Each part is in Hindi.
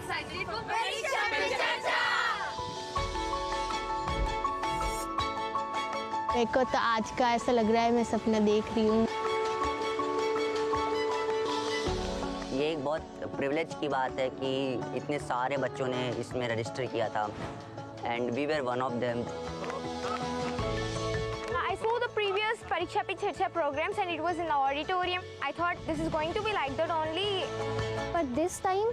excited for परीक्षा पे चर्चा। मेरे को तो आज का ऐसा लग रहा है मैं सपना देख रही हूँ। ये एक बहुत प्रिविलेज की बात है कि इतने सारे बच्चों ने इसमें रजिस्टर किया था and we were one of them. I saw the previous Pariksha Pe Charcha programs and it was in the auditorium. I thought this is going to be like that only. But this time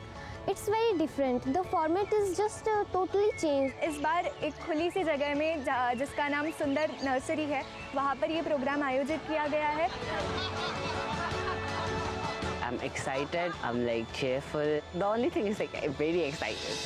it's very different. The format is just totally changed. इस बार एक खुली सी जगह में जिसका नाम सुंदर नर्सरी है, वहाँ पर ये प्रोग्राम आयोजित किया गया है। I'm excited, I'm like cheerful. The only thing is like I'm very excited.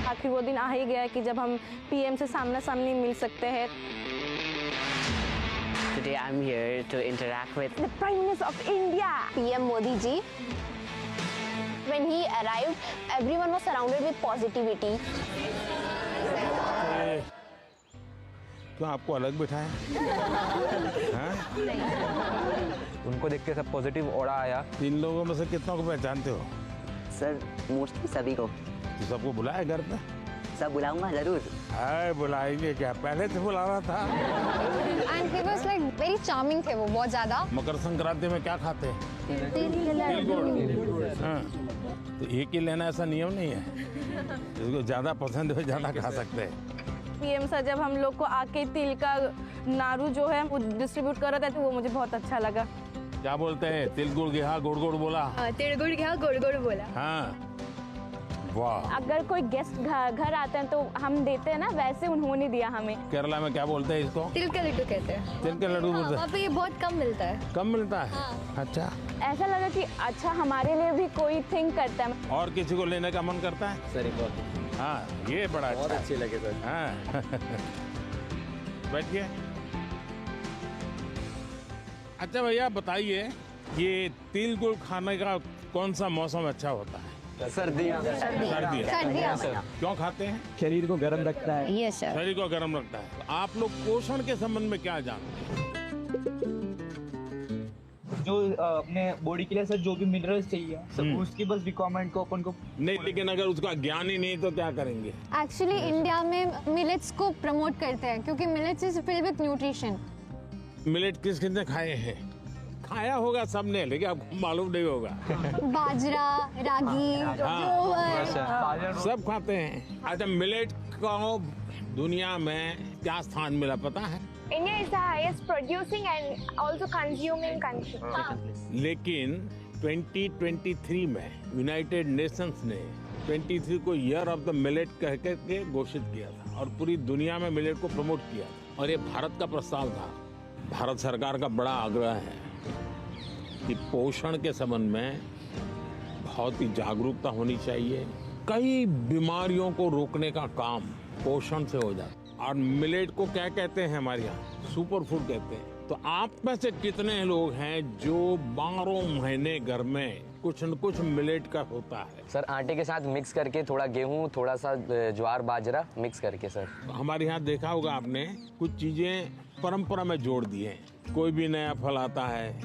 आखिर वो दिन आ ही गया कि जब हम पीएम से सामना सामनी मिल सकते हैं। Today I'm here to interact with The Prime Minister of India. PM Modi ji. When he arrived, everyone was surrounded with positivity. क्यों आपको अलग बिठाया? उनको देख के सब पॉजिटिव ऑरा आया। 3 लोगों में से कितनों को पहचानते हो? सर मोस्टली सभी को। तो सबको बुलाया घर पे? सब बुलाऊंगा जरूर। हाय बुलाएंगे क्या, पहले से बुला रहा था। And he was like very charming थे वो बहुत ज़्यादा। मकर संक्रांति में क्या खाते हैं? तिल गुड़। हाँ, तो एक ही लेना ऐसा नियम नहीं है। जिसको ज्यादा पसंद है ज्यादा खा सकते हैं। पीएम सर जब हम लोग को आके तिल का नारू जो है वो डिस्ट्रीब्यूट कर रहे थे, वो मुझे बहुत अच्छा लगा। क्या बोलते हैं? तिल गुड़ गया गुड़ गुड़ बोला। तिल गुड़ गया गुड़ गुड़ बोला। हाँ वाह। अगर कोई गेस्ट घर आते हैं तो हम देते हैं ना, वैसे उन्होंने दिया हमें। केरला में क्या बोलते हैं इसको? तिल के लड्डू कहते हैं। तिल के लड्डू बोलते हैं। वहाँ पे ये बहुत कम मिलता है। कम मिलता है? अच्छा। ऐसा लगा कि अच्छा हमारे लिए भी कोई थिंक करता है। और किसी को लेने का मन करता है? सर एक बात हाँ ये बड़ा बहुत अच्छा अच्छी लगे सर। हाँ बैठिए। अच्छा भैया बताइए, ये तिल गुड़ खाने का कौन सा मौसम अच्छा होता है? सर्दियाँ। सर्दियाँ। क्यों खाते हैं? शरीर को गर्म रखता है। Yes sir. शरीर को गर्म रखता है। तो आप लोग पोषण के संबंध में क्या जानते हैं? जो अपने बॉडी के लिए सर जो भी मिनरल्स चाहिए सब उसकी बस रिक्वायरमेंट को अपन को नहीं, लेकिन अगर उसका ज्ञान ही नहीं तो क्या करेंगे? एक्चुअली इंडिया में मिलेट्स को प्रमोट करते हैं क्योंकि millets is filled with nutrition. Millet किस किसने खाए हैं? खाया होगा सबने, लेकिन आपको मालूम नहीं होगा। बाजरा, रागी, जोवर, सब खाते हैं। अच्छा मिलेट को दुनिया में क्या स्थान मिला पता है? India is the highest producing and also consuming country. लेकिन 2023 में यूनाइटेड नेशंस ने 23 को ईयर ऑफ द मिलेट कह के घोषित किया था और पूरी दुनिया में मिलेट को प्रमोट किया था। और ये भारत का प्रस्ताव था। भारत सरकार का बड़ा आग्रह है कि पोषण के संबंध में बहुत ही जागरूकता होनी चाहिए। कई बीमारियों को रोकने का काम पोषण से हो जाता है। और मिलेट को क्या कहते हैं हमारे यहाँ? सुपर फूड कहते हैं। तो आप में से कितने लोग हैं जो 12 महीने घर में कुछ न कुछ मिलेट का होता है? सर आटे के साथ मिक्स करके थोड़ा गेहूँ, थोड़ा सा ज्वार बाजरा मिक्स करके सर। हमारे यहाँ देखा होगा आपने, कुछ चीजें परंपरा में जोड़ दी हैं। कोई भी नया फल आता है,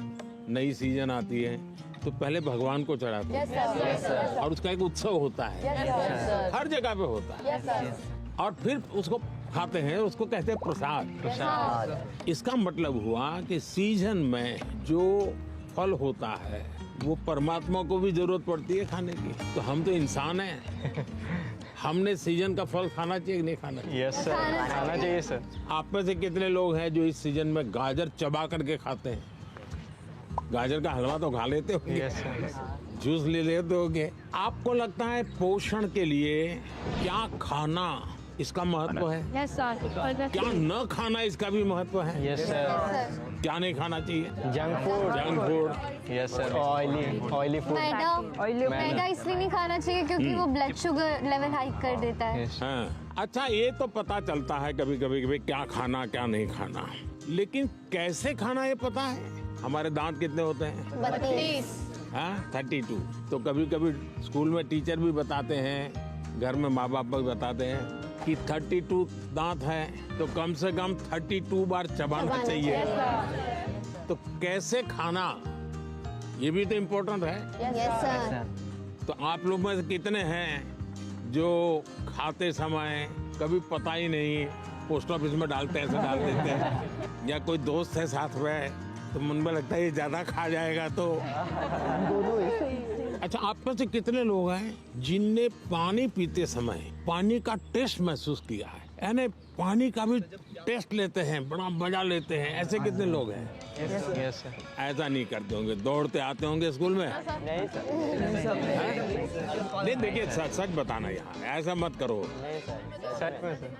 नई सीजन आती है, तो पहले भगवान को चढ़ाते हैं और उसका एक उत्सव होता है। हर जगह पे होता है और फिर उसको खाते हैं, उसको कहते हैं प्रसाद। इसका मतलब हुआ कि सीजन में जो फल होता है वो परमात्मा को भी जरूरत पड़ती है खाने की। तो हम तो इंसान हैं, हमने सीजन का फल खाना चाहिए नहीं खाना चाहिए? यस सर, खाना चाहिए सर। आप में से कितने लोग हैं जो इस सीजन में गाजर चबा करके खाते हैं? गाजर का हलवा तो खा लेते होंगे, जूस ले लेते होंगे। आपको लगता है पोषण के लिए क्या खाना इसका महत्व है? Yes sir. क्या न खाना इसका भी महत्व है? Yes sir. क्या नहीं खाना चाहिए? Junk food. Junk food. Yes sir. Oily food. मैदा इसलिए नहीं खाना चाहिए क्योंकि वो ब्लड शुगर लेवल हाई कर देता है। हाँ, अच्छा ये तो पता चलता है कभी कभी क्या खाना क्या नहीं खाना, लेकिन कैसे खाना ये पता है? हमारे दांत कितने होते हैं? 32। हाँ 32। तो कभी कभी स्कूल में टीचर भी बताते हैं, घर में माँ बाप भी बताते हैं कि 32 दांत है तो कम से कम 32 बार चबाना चाहिए। तो कैसे खाना, ये भी तो इम्पोर्टेंट है। Yes sir. तो आप लोग में से कितने हैं जो खाते समय कभी पता ही नहीं, पोस्ट ऑफिस में डालते हैं, ऐसे डाल देते हैं, या कोई दोस्त है साथ में तो मन में लगता है ये ज्यादा खा जाएगा तो। अच्छा, आप में से कितने लोग हैं जिनने पानी पीते समय पानी का टेस्ट महसूस किया है, यानी पानी का भी टेस्ट लेते हैं, बड़ा मजा लेते हैं, ऐसे कितने लोग हैं? Yes sir. ऐसा नहीं करते होंगे, दौड़ते आते होंगे स्कूल में? नहीं सर। नहीं, देखिए सच बताना, यहाँ ऐसा मत करो। सच में सर।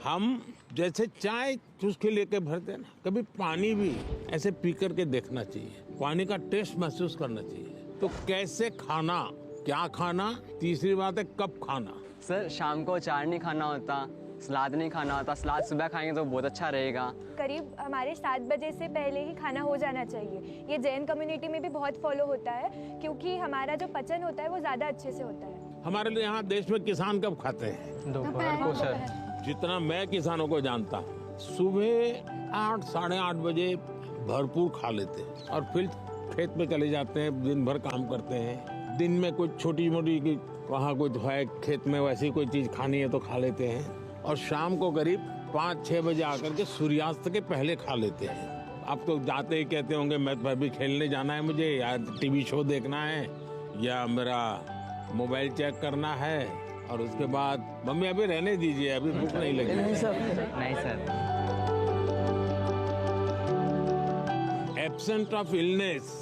हम जैसे चाय चुस्की लेके भरते हैं ना, कभी पानी भी ऐसे पी करके देखना चाहिए, पानी का टेस्ट महसूस करना चाहिए। तो कैसे खाना, क्या खाना, तीसरी बात है कब खाना। सर शाम को अचार नहीं खाना होता, सलाद नहीं खाना होता, सलाद सुबह खाएंगे तो बहुत अच्छा रहेगा। करीब हमारे 7 बजे से पहले ही खाना हो जाना चाहिए। ये जैन कम्युनिटी में भी बहुत फॉलो होता है, क्योंकि हमारा जो पचन होता है वो ज़्यादा अच्छे से होता है। हमारे लिए यहाँ देश में किसान कब खाते हैं? दोपहर को सर। जितना मैं किसानों को जानता हूँ, सुबह 8 साढ़े 8 बजे भरपूर खा लेते हैं और फिर खेत में चले जाते हैं, दिन भर काम करते हैं। दिन में कुछ छोटी मोटी वहाँ कुछ है खेत में, वैसी कोई चीज खानी है तो खा लेते हैं, और शाम को करीब 5-6 बजे आकर के सूर्यास्त के पहले खा लेते हैं। आप तो जाते ही कहते होंगे मैं भी खेलने जाना है मुझे, या टीवी शो देखना है, या मेरा मोबाइल चेक करना है, और उसके बाद मम्मी अभी रहने दीजिए, अभी भूख नहीं लगी। नहीं सर। Absent of illness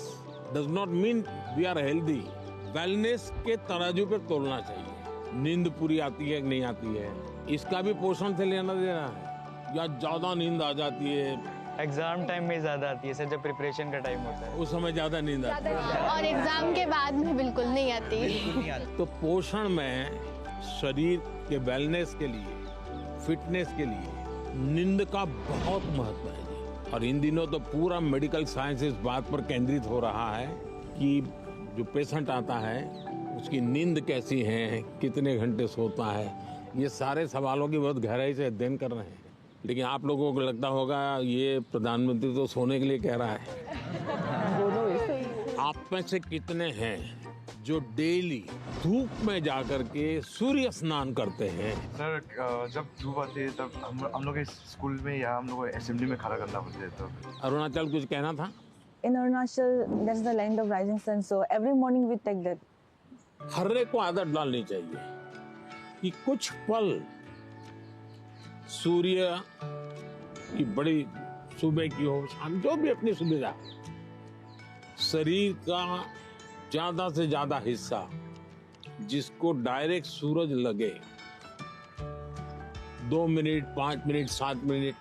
does not mean we are healthy. Wellness के तराजू पे तोलना चाहिए। नींद पूरी आती है कि नहीं आती है, इसका भी पोषण से लेना देना है, या ज्यादा नींद आ जाती है। एग्जाम टाइम में ज्यादा आती है सर, जब प्रिपरेशन का टाइम होता है उस समय ज्यादा नींद आती है, और एग्जाम के बाद में बिल्कुल नहीं आती। तो पोषण में शरीर के वेलनेस के लिए, फिटनेस के लिए नींद का बहुत महत्व है। और इन दिनों तो पूरा मेडिकल साइंस इस बात पर केंद्रित हो रहा है कि जो पेशेंट आता है उसकी नींद कैसी है, कितने घंटे सोता है, ये सारे सवालों की बहुत गहराई से अध्ययन कर रहे हैं। लेकिन आप लोगों को लगता होगा ये प्रधानमंत्री तो सोने के लिए कह रहा है। आप में से कितने हैं जो डेली धूप में जाकर के सूर्य स्नान करते हैं? सर जब धूप आती है तब हम लोग स्कूल में या हम लोग असेंबली में खड़ा करना होता है। तब अरुणाचल कुछ कहना था? In Arunachal, that's the land of rising sun. So every morning we take that. हर एक को आदत डालनी चाहिए कि कुछ पल सूर्य की बड़ी सुबह की हो, शाम, जो भी अपनी सुविधा, शरीर का ज्यादा से ज्यादा हिस्सा जिसको डायरेक्ट सूरज लगे, 2 मिनट 5 मिनट 7 मिनट,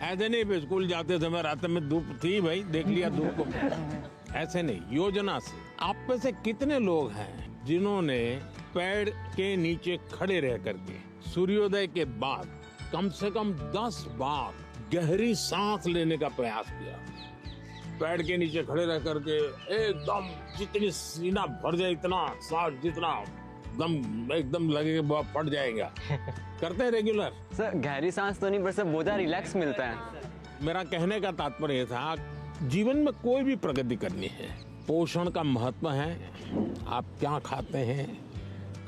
ऐसे नहीं स्कूल जाते समय रात में धूप थी भाई देख लिया धूप को, ऐसे नहीं, योजना से। आप में से कितने लोग हैं जिन्होंने पेड़ के नीचे खड़े रह करके सूर्योदय के बाद कम से कम 10 बार गहरी सांस लेने का प्रयास किया? पेड़ के नीचे खड़े रह करके एकदम जितनी सीना भर जाए, इतना सांस जितना दम एकदम लगे फट जाएगा, करते हैं रेगुलर? सर गहरी सांस तो नहीं, पर सर बहुत रिलैक्स मिलता है। मेरा कहने का तात्पर्य था जीवन में कोई भी प्रगति करनी है, पोषण का महत्व है। आप क्या खाते हैं,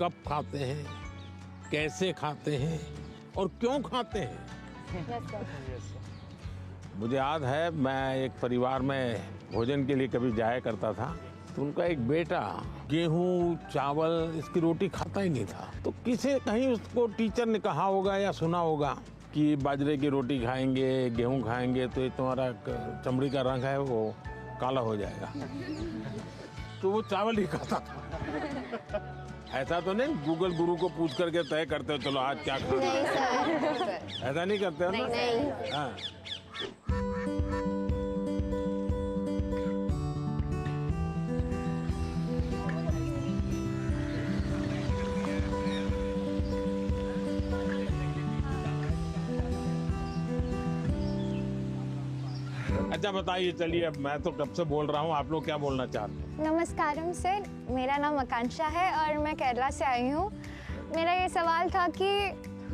कब खाते हैं, कैसे खाते हैं और क्यों खाते हैं। मुझे याद है मैं एक परिवार में भोजन के लिए कभी जाया करता था, तो उनका एक बेटा गेहूं चावल इसकी रोटी खाता ही नहीं था। तो किसी कहीं उसको टीचर ने कहा होगा या सुना होगा कि बाजरे की रोटी खाएंगे, गेहूं खाएंगे तो ये तुम्हारा चमड़ी का रंग है वो काला हो जाएगा। तो वो चावल ही खाता था। ऐसा तो नहीं गूगल गुरु को पूछ करके तय करते हो चलो आज क्या खाना है, ऐसा नहीं करते हो ना? नहीं। हाँ। अच्छा बताइए, चलिए अब मैं तो कब से बोल रहा हूँ, आप लोग क्या बोलना चाहते हैं? नमस्कारम सर, मेरा नाम आकांक्षा है और मैं केरला से आई हूँ। मेरा ये सवाल था कि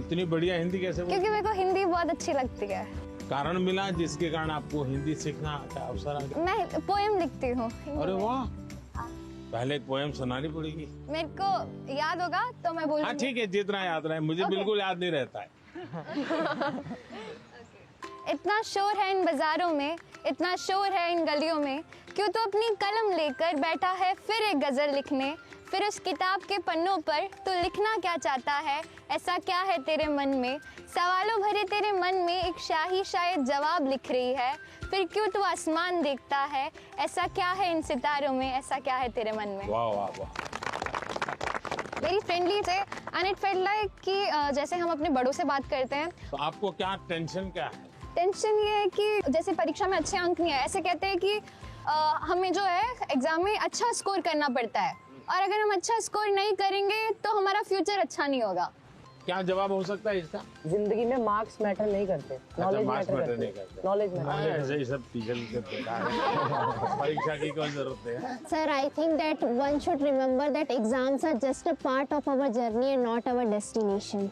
इतनी बढ़िया हिंदी कैसे बोलते? क्योंकि मेरे को हिंदी बहुत अच्छी लगती है। कारण मिला जिसके कारण आपको हिंदी सीखना का अवसर आ गया? मैं पोएम लिखती हूँ। अरे वाह, पहले एक पोएम सुनानी पड़ेगी। मेरे को याद होगा तो मैं बोलूँगी। हाँ ठीक है, जितना याद रहे, मुझे बिल्कुल याद नहीं रहता है। इतना शोर है इन बाजारों में, इतना शोर है इन गलियों में, क्यों तो अपनी कलम लेकर बैठा है फिर एक गजल लिखने। फिर उस किताब के पन्नों पर तो लिखना क्या चाहता है, ऐसा क्या है तेरे मन में। सवालों भरे तेरे मन में एक शाही शायद जवाब लिख रही है। फिर क्यों तू आसमान देखता है, ऐसा क्या है इन सितारों में, ऐसा क्या है तेरे मन में। वाह वाह वाह। वेरी फ्रेंडली थे एंड इट फेल्ट लाइक कि जैसे हम अपने बड़ों से बात करते हैं। तो आपको क्या टेंशन क्या है? टेंशन ये है कि जैसे परीक्षा में अच्छे अंक नहीं आए, ऐसे कहते हैं कि हमें जो है एग्जाम में अच्छा स्कोर करना पड़ता है, और अगर हम अच्छा स्कोर नहीं करेंगे तो हमारा फ्यूचर अच्छा नहीं होगा। क्या जवाब हो सकता है इसका? जिंदगी में मार्क्स मैटर नहीं करते, नॉलेज मार्क्स मैटर मैटर नहीं करते। Knowledge matter. ऐसे ही सब टीचर के बेकार है। परीक्षा की कोई जरूरत है? Sir, I think that one should remember that exams are just a part of our journey and not our destination.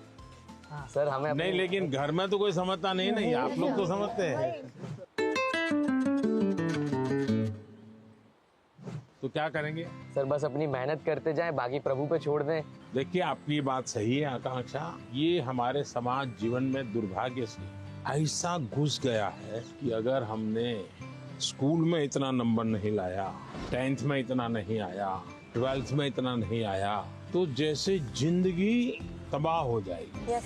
Sir हमें नहीं, लेकिन घर में तो कोई समझता नहीं नहीं, आप लोग तो समझते हैं। तो क्या करेंगे? सर बस अपनी मेहनत करते जाएं, बाकी प्रभु पे छोड़ दें। देखिए, आपकी बात सही है आकांक्षा, ये हमारे समाज जीवन में दुर्भाग्य से ऐसा घुस गया है कि अगर हमने स्कूल में इतना नंबर नहीं लाया, 10th में इतना नहीं आया, 12th में इतना नहीं आया, तो जैसे जिंदगी तबाह हो जाएगी। Yes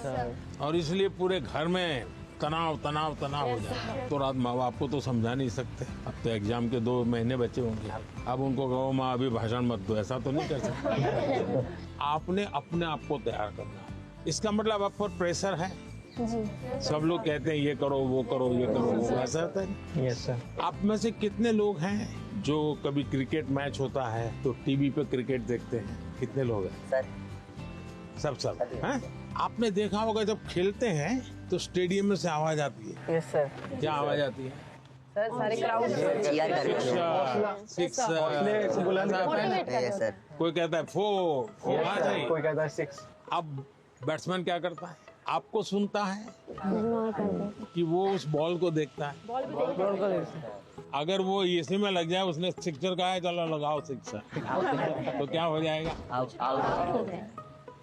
sir. और इसलिए पूरे घर में तनाव तनाव तनाव हो जाता है। तो रात माँ बाप को तो समझा नहीं सकते, अब तो एग्जाम के 2 महीने बचे होंगे, अब उनको कहो माँ अभी भाषण मत दो, ऐसा तो नहीं कर सकते। आपने अपने आप को तैयार करना है। इसका मतलब आप पर प्रेशर है जी। सब लोग कहते हैं ये करो वो करो ये करो, वो ऐसा होता है। Yes sir. आप में से कितने लोग हैं जो कभी क्रिकेट मैच होता है तो टीवी पे क्रिकेट देखते हैं? कितने लोग हैं? सब हैं? आपने देखा होगा जब खेलते हैं तो स्टेडियम में से आवाज आती है। Yes sir. क्या आवाज आती है? सर सारे क्राउड सिक्स, सर कोई कहता है 4 कोई कहता है 6। अब बैट्समैन क्या करता है? आपको सुनता है कि वो उस बॉल को देखता है? अगर वो इसी में लग जाए, उसने सिक्सर कहा है चलो लगाओ सिक्सर, तो क्या हो जाएगा?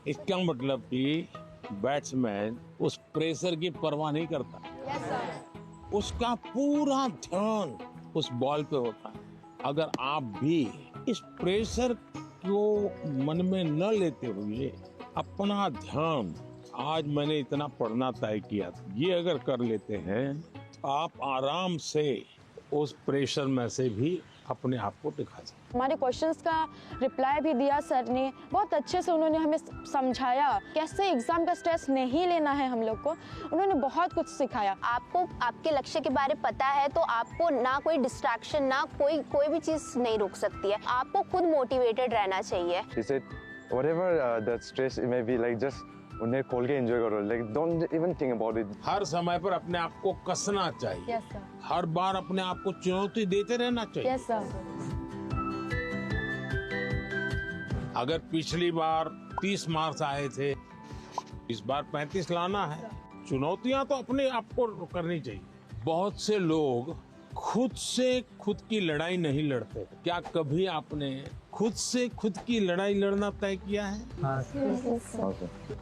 इसका मतलब कि बैट्समैन उस प्रेशर की परवाह नहीं करता। उसका पूरा ध्यान उस बॉल पे होता है। अगर आप भी इस प्रेशर को मन में न लेते हुए अपना ध्यान, आज मैंने इतना पढ़ना तय किया, ये अगर कर लेते हैं, आप आराम से उस प्रेशर में से भी अपने आप को दिखा सकते। हमारे क्वेश्चंस का रिप्लाई भी दिया सर ने, बहुत अच्छे से उन्होंने हमें समझाया कैसे एग्जाम का स्ट्रेस नहीं लेना है हम लोग को। उन्होंने बहुत कुछ सिखाया। आपको आपके लक्ष्य के बारे में पता है तो आपको ना कोई डिस्ट्रैक्शन, ना कोई भी चीज नहीं रोक सकती है। आपको खुद मोटिवेटेड रहना चाहिए। Whatever that stress it may be, like just उन्हें खोल के एंजॉय करो, like don't even think about it. हर समय पर अपने आप को कसना चाहिए। Yes sir. हर बार अपने आप को चुनौती देते रहना चाहिए। Yes sir. अगर पिछली बार 30 मार्क्स आए थे, इस बार 35 लाना है। चुनौतियां तो अपने आप को करनी चाहिए। बहुत से लोग खुद से खुद की लड़ाई नहीं लड़ते। क्या कभी आपने खुद से खुद की लड़ाई लड़ना तय किया है?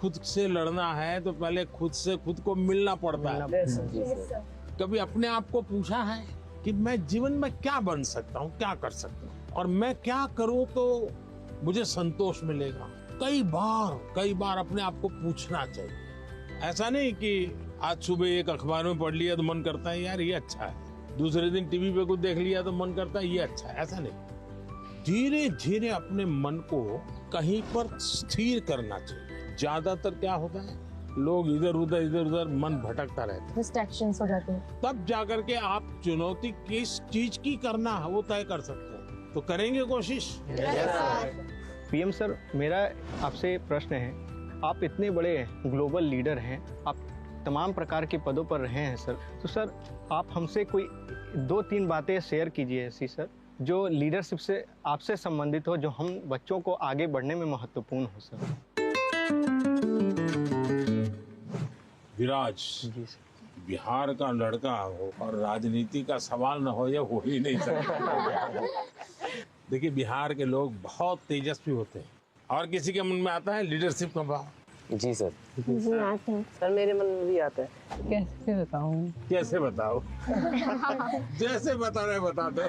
खुद से लड़ना है तो पहले खुद से खुद को मिलना पड़ता है। कभी अपने आप को पूछा है कि मैं जीवन में क्या बन सकता हूँ, क्या कर सकता हूँ, और मैं क्या करूँ तो मुझे संतोष मिलेगा? कई बार अपने आप को पूछना चाहिए। ऐसा नहीं कि आज सुबह एक अखबार में पढ़ लिया तो मन करता है यार ये अच्छा है, दूसरे दिन टीवी पे कुछ देख लिया तो मन करता है ये अच्छा है। ऐसा नहीं, धीरे धीरे अपने मन को कहीं पर स्थिर करना चाहिए। ज्यादातर क्या होता है, लोग इधर उधर मन भटकता रहता है, डिस्ट्रैक्शंस हो जाते हैं। तब जाकर के आप चुनौती किस चीज की करना है वो तय कर सकते हैं। तो करेंगे कोशिश? पीएम सर, मेरा आपसे प्रश्न है, आप इतने बड़े ग्लोबल लीडर हैं, आप तमाम प्रकार के पदों पर रहे हैं सर। तो सर आप हमसे कोई 2-3 बातें शेयर कीजिए ऐसी सर, जो लीडरशिप से आपसे संबंधित हो, जो हम बच्चों को आगे बढ़ने में महत्वपूर्ण हो सर। विराज जी सर। बिहार का लड़का हो और राजनीति का सवाल न हो, ये हो ही नहीं सकता। देखिए, बिहार के लोग बहुत तेजस्वी होते हैं और किसी के मन में आता है लीडरशिप का भाव। जी सर। जी आते हैं सर मेरे मन में भी आता है। कैसे बताऊं? कैसे बताओ? जैसे बता रहे बता दो।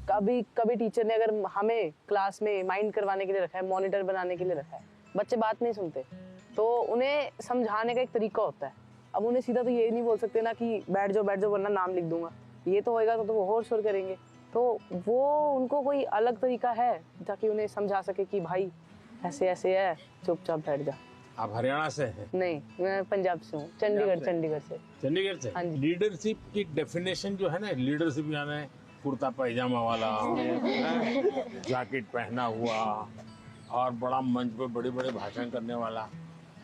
कभी कभी टीचर ने अगर हमें क्लास में माइंड करवाने के लिए रखा है, मॉनिटर बनाने के लिए रखा है, बच्चे बात नहीं सुनते, तो उन्हें समझाने का एक तरीका होता है। अब उन्हें सीधा तो ये नहीं बोल सकते ना कि बैठ जाओ वरना नाम लिख दूंगा, ये तो होएगा तो वो होर शोर करेंगे। तो वो उनको कोई अलग तरीका है ताकि उन्हें समझा सके कि भाई ऐसे ऐसे है, चुपचाप बैठ जा। आप हरियाणा से हैं? नहीं, मैं पंजाब से हूँ, चंडीगढ़ से। चंडीगढ़ से? हाँ जी। लीडरशिप की डेफिनेशन जो है ना, लीडरशिप यानी कुर्ता पैजामा वाला, जैकेट पहना हुआ और बड़ा मंच पे बड़े बड़े भाषण करने वाला,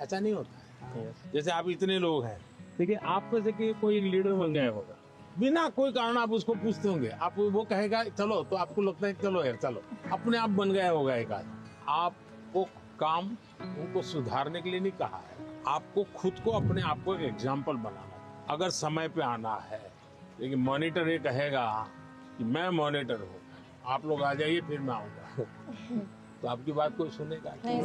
ऐसा नहीं होता है। जैसे आप इतने लोग हैं, देखिए आप में से कोई लीडर बन गया होगा, बिना कोई कारण आप उसको पूछते होंगे, आप वो कहेगा चलो, तो आपको लगता है चलो यार चलो, अपने आप बन गया होगा एक आदमी। आपको काम उनको सुधारने के लिए नहीं कहा है, आपको खुद को अपने आप को एक एग्जाम्पल बनाना है। अगर समय पे आना है, लेकिन मॉनिटर ये कहेगा कि मैं मॉनिटर हूँ, आप लोग आ जाइए फिर मैं आऊँगा, तो आपकी बात कोई सुनेगा नहीं।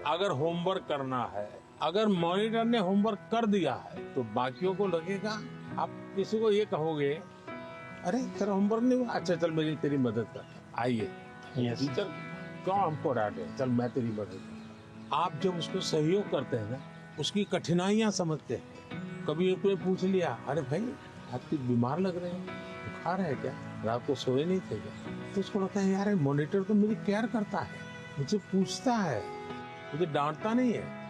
अगर होमवर्क करना है, अगर मॉनिटर ने होमवर्क कर दिया है, तो बाकियों को लगेगा, आप किसी को ये कहोगे अरे तेरा होमवर्क नहीं हुआ, अच्छा चल मेरी तेरी मदद कर, आइए टीचर क्यों हमको डांटे, चल मैं तेरी मदद कर। आप जब उसको सहयोग करते हैं ना, उसकी कठिनाइयां समझते हैं। कभी एक ने पूछ लिया, अरे भाई आप कुछ बीमार लग रहे हैं, बुखार है क्या, रात को सोए नहीं थे क्या, तो उसको लगता है यार मॉनिटर तो मेरी केयर करता है, मुझे पूछता है, मुझे डांटता नहीं है।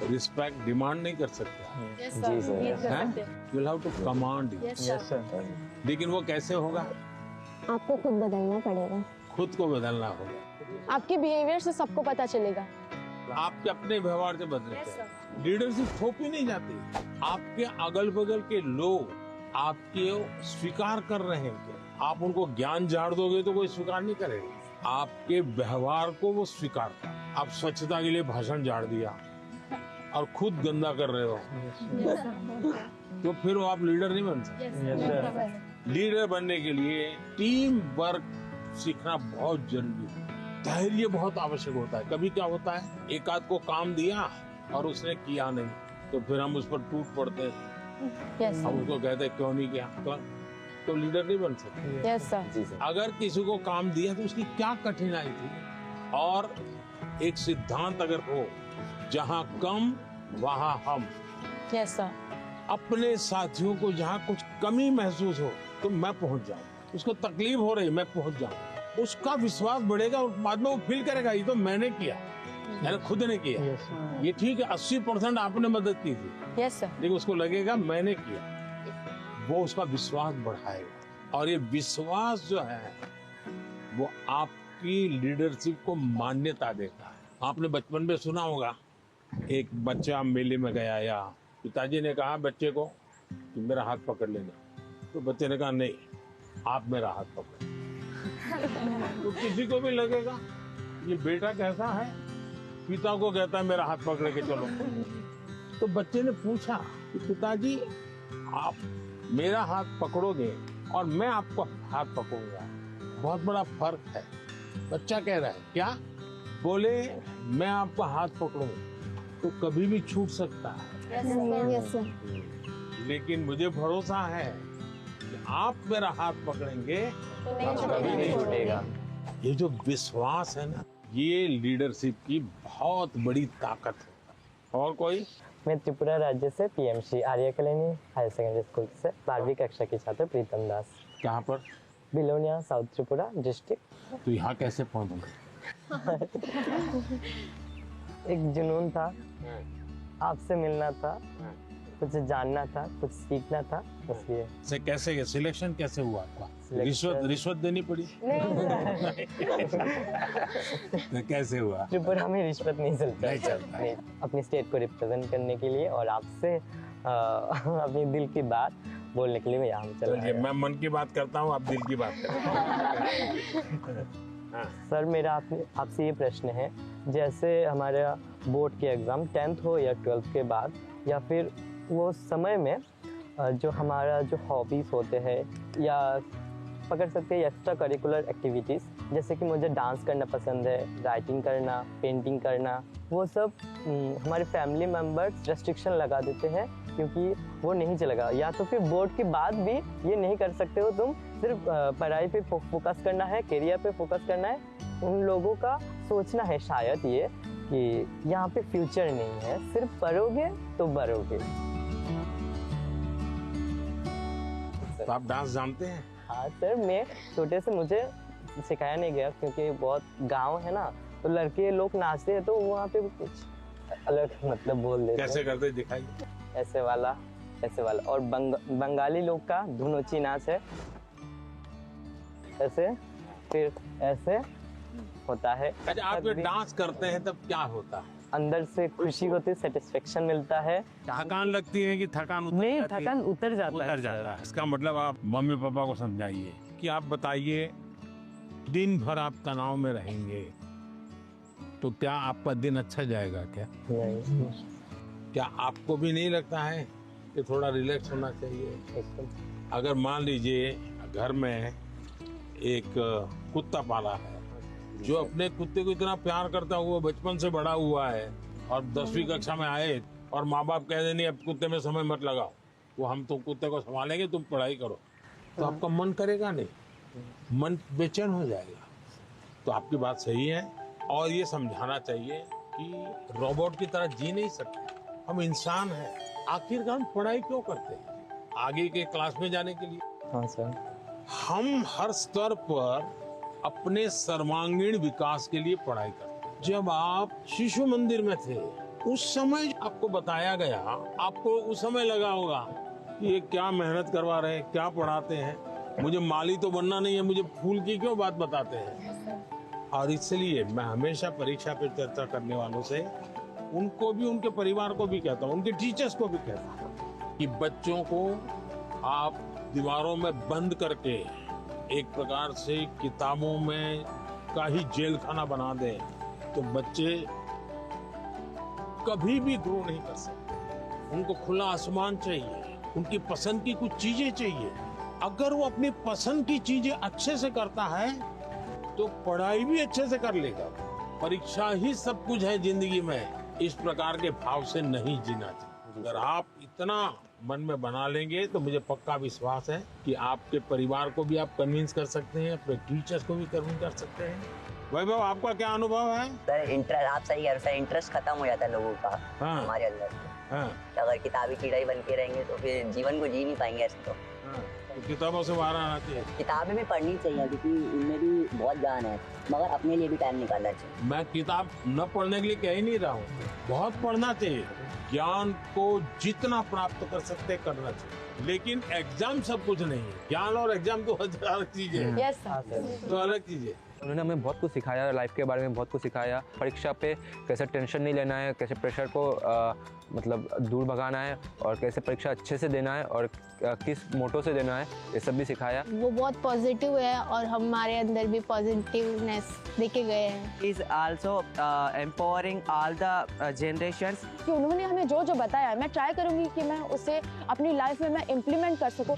रिस्पेक्ट डिमांड नहीं कर सकता। जी sir. You will have to command. Yes sir. लेकिन वो कैसे होगा? आपको खुद बदलना पड़ेगा, खुद को बदलना होगा। आपके बिहेवियर से सबको पता चलेगा। आपके अपने व्यवहार से बदलते। लीडरशिप थोपी नहीं जाती। आपके अगल बगल के लोग आपके स्वीकार कर रहे हैं क्या? आप उनको ज्ञान झाड़ दोगे तो कोई स्वीकार नहीं करेगा, आपके व्यवहार को वो स्वीकार कर। आप स्वच्छता के लिए भाषण झाड़ दिया और खुद गंदा कर रहे हो, तो फिर वो आप लीडर नहीं बन सकते। लीडर बनने के लिए टीम वर्क सीखना बहुत जरूरी है। धैर्य बहुत आवश्यक होता है। कभी क्या होता है, एक आध को काम दिया और उसने किया नहीं, तो फिर हम उस पर टूट पड़ते हैं। हम उसको कहते हैं क्यों नहीं किया, तो लीडर नहीं बन सकते। Yes sir. अगर किसी को काम दिया तो उसकी क्या कठिनाई थी, और एक सिद्धांत अगर हो, जहाँ कम वहाँ हम। Yes sir. अपने साथियों को जहाँ कुछ कमी महसूस हो तो मैं पहुंच जाऊं, उसको तकलीफ हो रही मैं पहुंच जाऊं, उसका विश्वास बढ़ेगा और बाद में वो फील करेगा ये तो मैंने किया, मैंने खुद ने किया। ये ठीक है, 80% आपने मदद की थी। Yes sir. लेकिन उसको लगेगा मैंने किया, वो उसका विश्वास बढ़ाएगा। और ये विश्वास जो है वो आपकी लीडरशिप को मान्यता देता है। आपने बचपन में सुना होगा, एक बच्चा मेले में गया, या पिताजी ने कहा बच्चे को कि मेरा हाथ पकड़ लेना, तो बच्चे ने कहा नहीं आप मेरा हाथ पकड़। तो किसी को भी लगेगा ये बेटा कैसा है, पिता को कहता है मेरा हाथ पकड़ के चलो। तो बच्चे ने पूछा कि पिताजी आप मेरा हाथ पकड़ोगे और मैं आपको हाथ पकड़ूंगा, बहुत बड़ा फर्क है। बच्चा कह रहा है क्या? बोले मैं आपका हाथ पकड़ूंगा तो कभी भी छूट सकता है, लेकिन मुझे भरोसा है कि आप मेरा हाथ पकड़ेंगे तो कभी नहीं छूटेगा। ये जो विश्वास है ना, ये लीडरशिप की बहुत बड़ी ताकत है। और कोई? मैं त्रिपुरा राज्य से पीएमसी आर्य कॉलोनी हायर सेकेंडरी स्कूल से 12वीं कक्षा की छात्र प्रीतम दास। कहाँ पर? Belonia, south Tripura district. तो यहाँ कैसे पहुँचे? एक जुनून था, आपसे मिलना था, कुछ जानना था, कुछ सीखना था, इसलिए। से कैसे सिलेक्शन कैसे हुआ आपका? Selection- रिश्वत देनी पड़ी? तो कैसे हुआ? त्रिपुरा में रिश्वत नहीं चलता। नहीं चलता। नहीं, अपनी स्टेट को रिप्रेजेंट करने के लिए और आपसे अपनी दिल की बात बोलने के लिए मैं यहाँ चला चलिए, मैं मन की बात करता हूँ, आप दिल की बात करें। हाँ। सर, मेरा आपसे ये प्रश्न है, जैसे हमारा बोर्ड के एग्ज़ाम 10th हो या 12th के बाद, या फिर वो समय में जो हमारा जो हॉबीज़ होते हैं या पकड़ सकते हैं एक्स्ट्रा करिकुलर एक्टिविटीज़, जैसे कि मुझे डांस करना पसंद है, राइटिंग करना, पेंटिंग करना, वो सब हमारे फैमिली मेम्बर्स रेस्ट्रिक्शन लगा देते हैं क्योंकि वो नहीं चलेगा, या तो फिर बोर्ड के बाद भी ये नहीं कर सकते हो तुम, सिर्फ पढ़ाई पे फोकस करना है, करियर पे फोकस करना है। उन लोगों का सोचना है शायद ये कि यहाँ पे फ्यूचर नहीं है, सिर्फ पढ़ोगे तो बढ़ोगे। तो आप डांस जानते हैं? हाँ सर, मैं छोटे से मुझे सिखाया नहीं गया क्योंकि बहुत गांव है ना, तो लड़के लोग नाचते हैं तो वहाँ पे कुछ अलग मतलब बोल देते हैं। कैसे करते दिखाइए? ऐसे वाला, ऐसे वाला। और बंगाली लोग का धुनोची नाच है, ऐसे, फिर ऐसे होता है। अच्छा, आप जब डांस करते हैं तब क्या होता है? अंदर से खुशी होती है, सेटिस्फेक्शन मिलता है। थकान लगती है कि थकान उतर नहीं, जाती है? थकान उतर जाता है। उतर जाता है। इसका मतलब आप मम्मी पापा को समझाइए कि आप बताइए, दिन भर आप तनाव में रहेंगे तो क्या आपका दिन अच्छा जाएगा क्या? नहीं। क्या आपको भी नहीं लगता है कि थोड़ा रिलैक्स होना चाहिए? अगर मान लीजिए घर में एक कुत्ता पाला है जो अपने कुत्ते को इतना प्यार करता हुआ बचपन से बड़ा हुआ है और 10वीं कक्षा में आए और माँ बाप कह दें नहीं अब कुत्ते में समय मत लगाओ, वो हम तो कुत्ते को संभालेंगे, तुम पढ़ाई करो, तो आपका मन करेगा नहीं, मन बेचैन हो जाएगा। तो आपकी बात सही है और ये समझाना चाहिए कि रोबोट की तरह जी नहीं सकते, हम इंसान हैं। आखिरकार हम पढ़ाई क्यों करते हैं? आगे के क्लास में जाने के लिए। हाँ सर। हम हर स्तर पर अपने सर्वांगीण विकास के लिए पढ़ाई करते हैं। जब आप शिशु मंदिर में थे उस समय आपको बताया गया, आपको उस समय लगा होगा कि ये क्या मेहनत करवा रहे हैं, क्या पढ़ाते हैं, मुझे माली तो बनना नहीं है, मुझे फूल की क्यों बात बताते हैं। और इसलिए मैं हमेशा परीक्षा पे चर्चा करने वालों से उनको भी, उनके परिवार को भी कहता हूँ, उनके टीचर्स को भी कहता हूँ कि बच्चों को आप दीवारों में बंद करके एक प्रकार से किताबों में का ही जेल खाना बना दें तो बच्चे कभी भी ग्रो नहीं कर सकते। उनको खुला आसमान चाहिए, उनकी पसंद की कुछ चीजें चाहिए। अगर वो अपनी पसंद की चीजें अच्छे से करता है तो पढ़ाई भी अच्छे से कर लेगा। परीक्षा ही सब कुछ है जिंदगी में, इस प्रकार के भाव से नहीं जीना चाहिए। अगर आप इतना मन में बना लेंगे तो मुझे पक्का विश्वास है कि आपके परिवार को भी आप कन्विंस कर सकते हैं, अपने टीचर्स को भी कन्विंस कर सकते हैं। वैभव, आपका क्या अनुभव है? सर इंटरेस्ट, आप सही कह रहे हो सर, इंटरेस्ट खत्म हो जाता है लोगों का। हाँ। हमारे अंदर। हाँ। अगर किताबी कीड़ा ही बन के रहेंगे तो फिर जीवन को जी नहीं पाएंगे ऐसे तो। हाँ। तो किताबों से बाहर आना चाहिए। किताबें भी पढ़नी चाहिए क्योंकि इनमें भी बहुत ज्ञान है, मगर अपने लिए भी टाइम निकालना चाहिए। मैं किताब न पढ़ने के लिए कह ही नहीं रहा हूँ, बहुत पढ़ना चाहिए। ज्ञान को जितना प्राप्त कर सकते करना चाहिए, लेकिन एग्जाम सब कुछ नहीं है। ज्ञान और एग्जाम तो अलग चीज है। Yes sir. तो अलग चीज है। उन्होंने हमें बहुत कुछ सिखाया, लाइफ के बारे में बहुत कुछ सिखाया, परीक्षा पे कैसे टेंशन नहीं लेना है, कैसे प्रेशर को मतलब दूर भगाना है और कैसे परीक्षा अच्छे से देना है और किस मोटो से देना है, ये सब भी सिखाया। वो बहुत पॉजिटिव है और हमारे अंदर भी पॉजिटिवनेस देखे गए हैं। Is also empowering all the generations. कि उन्होंने हमें जो जो बताया मैं ट्राई करूंगी कि मैं उसे अपनी लाइफ में मैं इम्प्लीमेंट कर सकूं।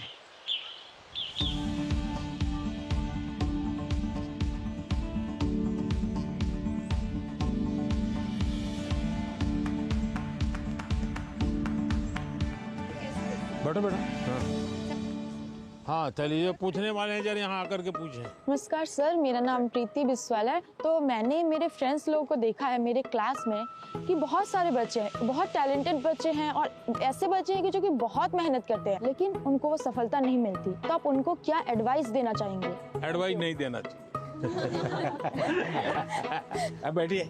बैठो बैठो। हाँ चलिए, पूछने वाले हैं जरा यहाँ आकर के पूछें। नमस्कार सर, मेरा नाम प्रीति बिस्वाल है। तो मैंने मेरे फ्रेंड्स लोगों को देखा है मेरे क्लास में कि बहुत सारे बच्चे हैं, बहुत टैलेंटेड बच्चे हैं और ऐसे बच्चे हैं कि जो कि बहुत मेहनत करते हैं लेकिन उनको वो सफलता नहीं मिलती। तो आप उनको क्या एडवाइस देना चाहेंगे? एडवाइस नहीं देना चाहिए। अब बैठिए।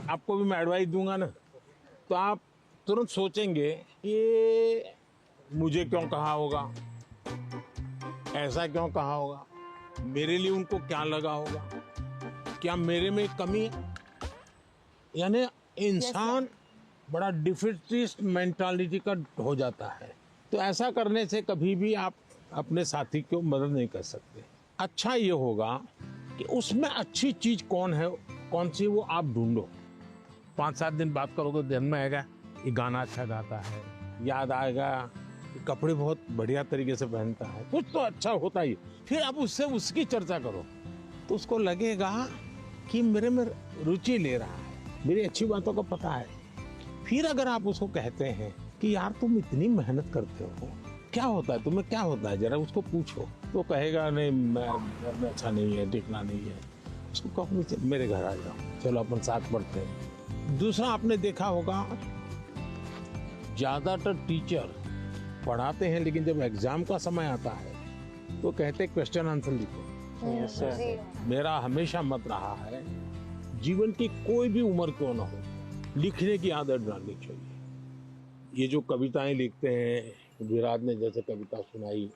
आपको भी मैं एडवाइस दूंगा ना, तो आप तुरंत सोचेंगे ये मुझे क्यों कहा होगा, ऐसा क्यों कहा होगा, मेरे लिए उनको क्या लगा होगा, क्या मेरे में कमी है। यानी इंसान बड़ा डिफिटिस्ट मेंटालिटी का हो जाता है। तो ऐसा करने से कभी भी आप अपने साथी को मदद नहीं कर सकते। अच्छा ये होगा कि उसमें अच्छी चीज कौन है, कौन सी वो आप ढूंढो। 5-7 दिन बात करोगे, ध्यान में आएगा ये गाना अच्छा गाता है, याद आएगा ये कपड़े बहुत बढ़िया तरीके से पहनता है, कुछ तो अच्छा होता ही। फिर आप उससे उसकी चर्चा करो तो उसको लगेगा कि मेरे में रुचि ले रहा है, मेरी अच्छी बातों को पता है। फिर अगर आप उसको कहते हैं कि यार तुम इतनी मेहनत करते हो, क्या होता है तुम्हें, क्या होता है, जरा उसको पूछो, तो कहेगा नहीं मैं अच्छा नहीं है, दिखना नहीं है। उसको कहो मेरे घर आ जाओ, चलो अपन साथ पढ़ते हैं। दूसरा आपने देखा होगा ज्यादातर टीचर पढ़ाते हैं, लेकिन जब एग्जाम का समय आता है तो कहते क्वेश्चन आंसर लिखो। मेरा हमेशा मत रहा है जीवन की कोई भी उम्र क्यों ना हो, लिखने की आदत डालनी चाहिए। ये जो कविताएं लिखते हैं, विराट ने जैसे कविता सुनाई,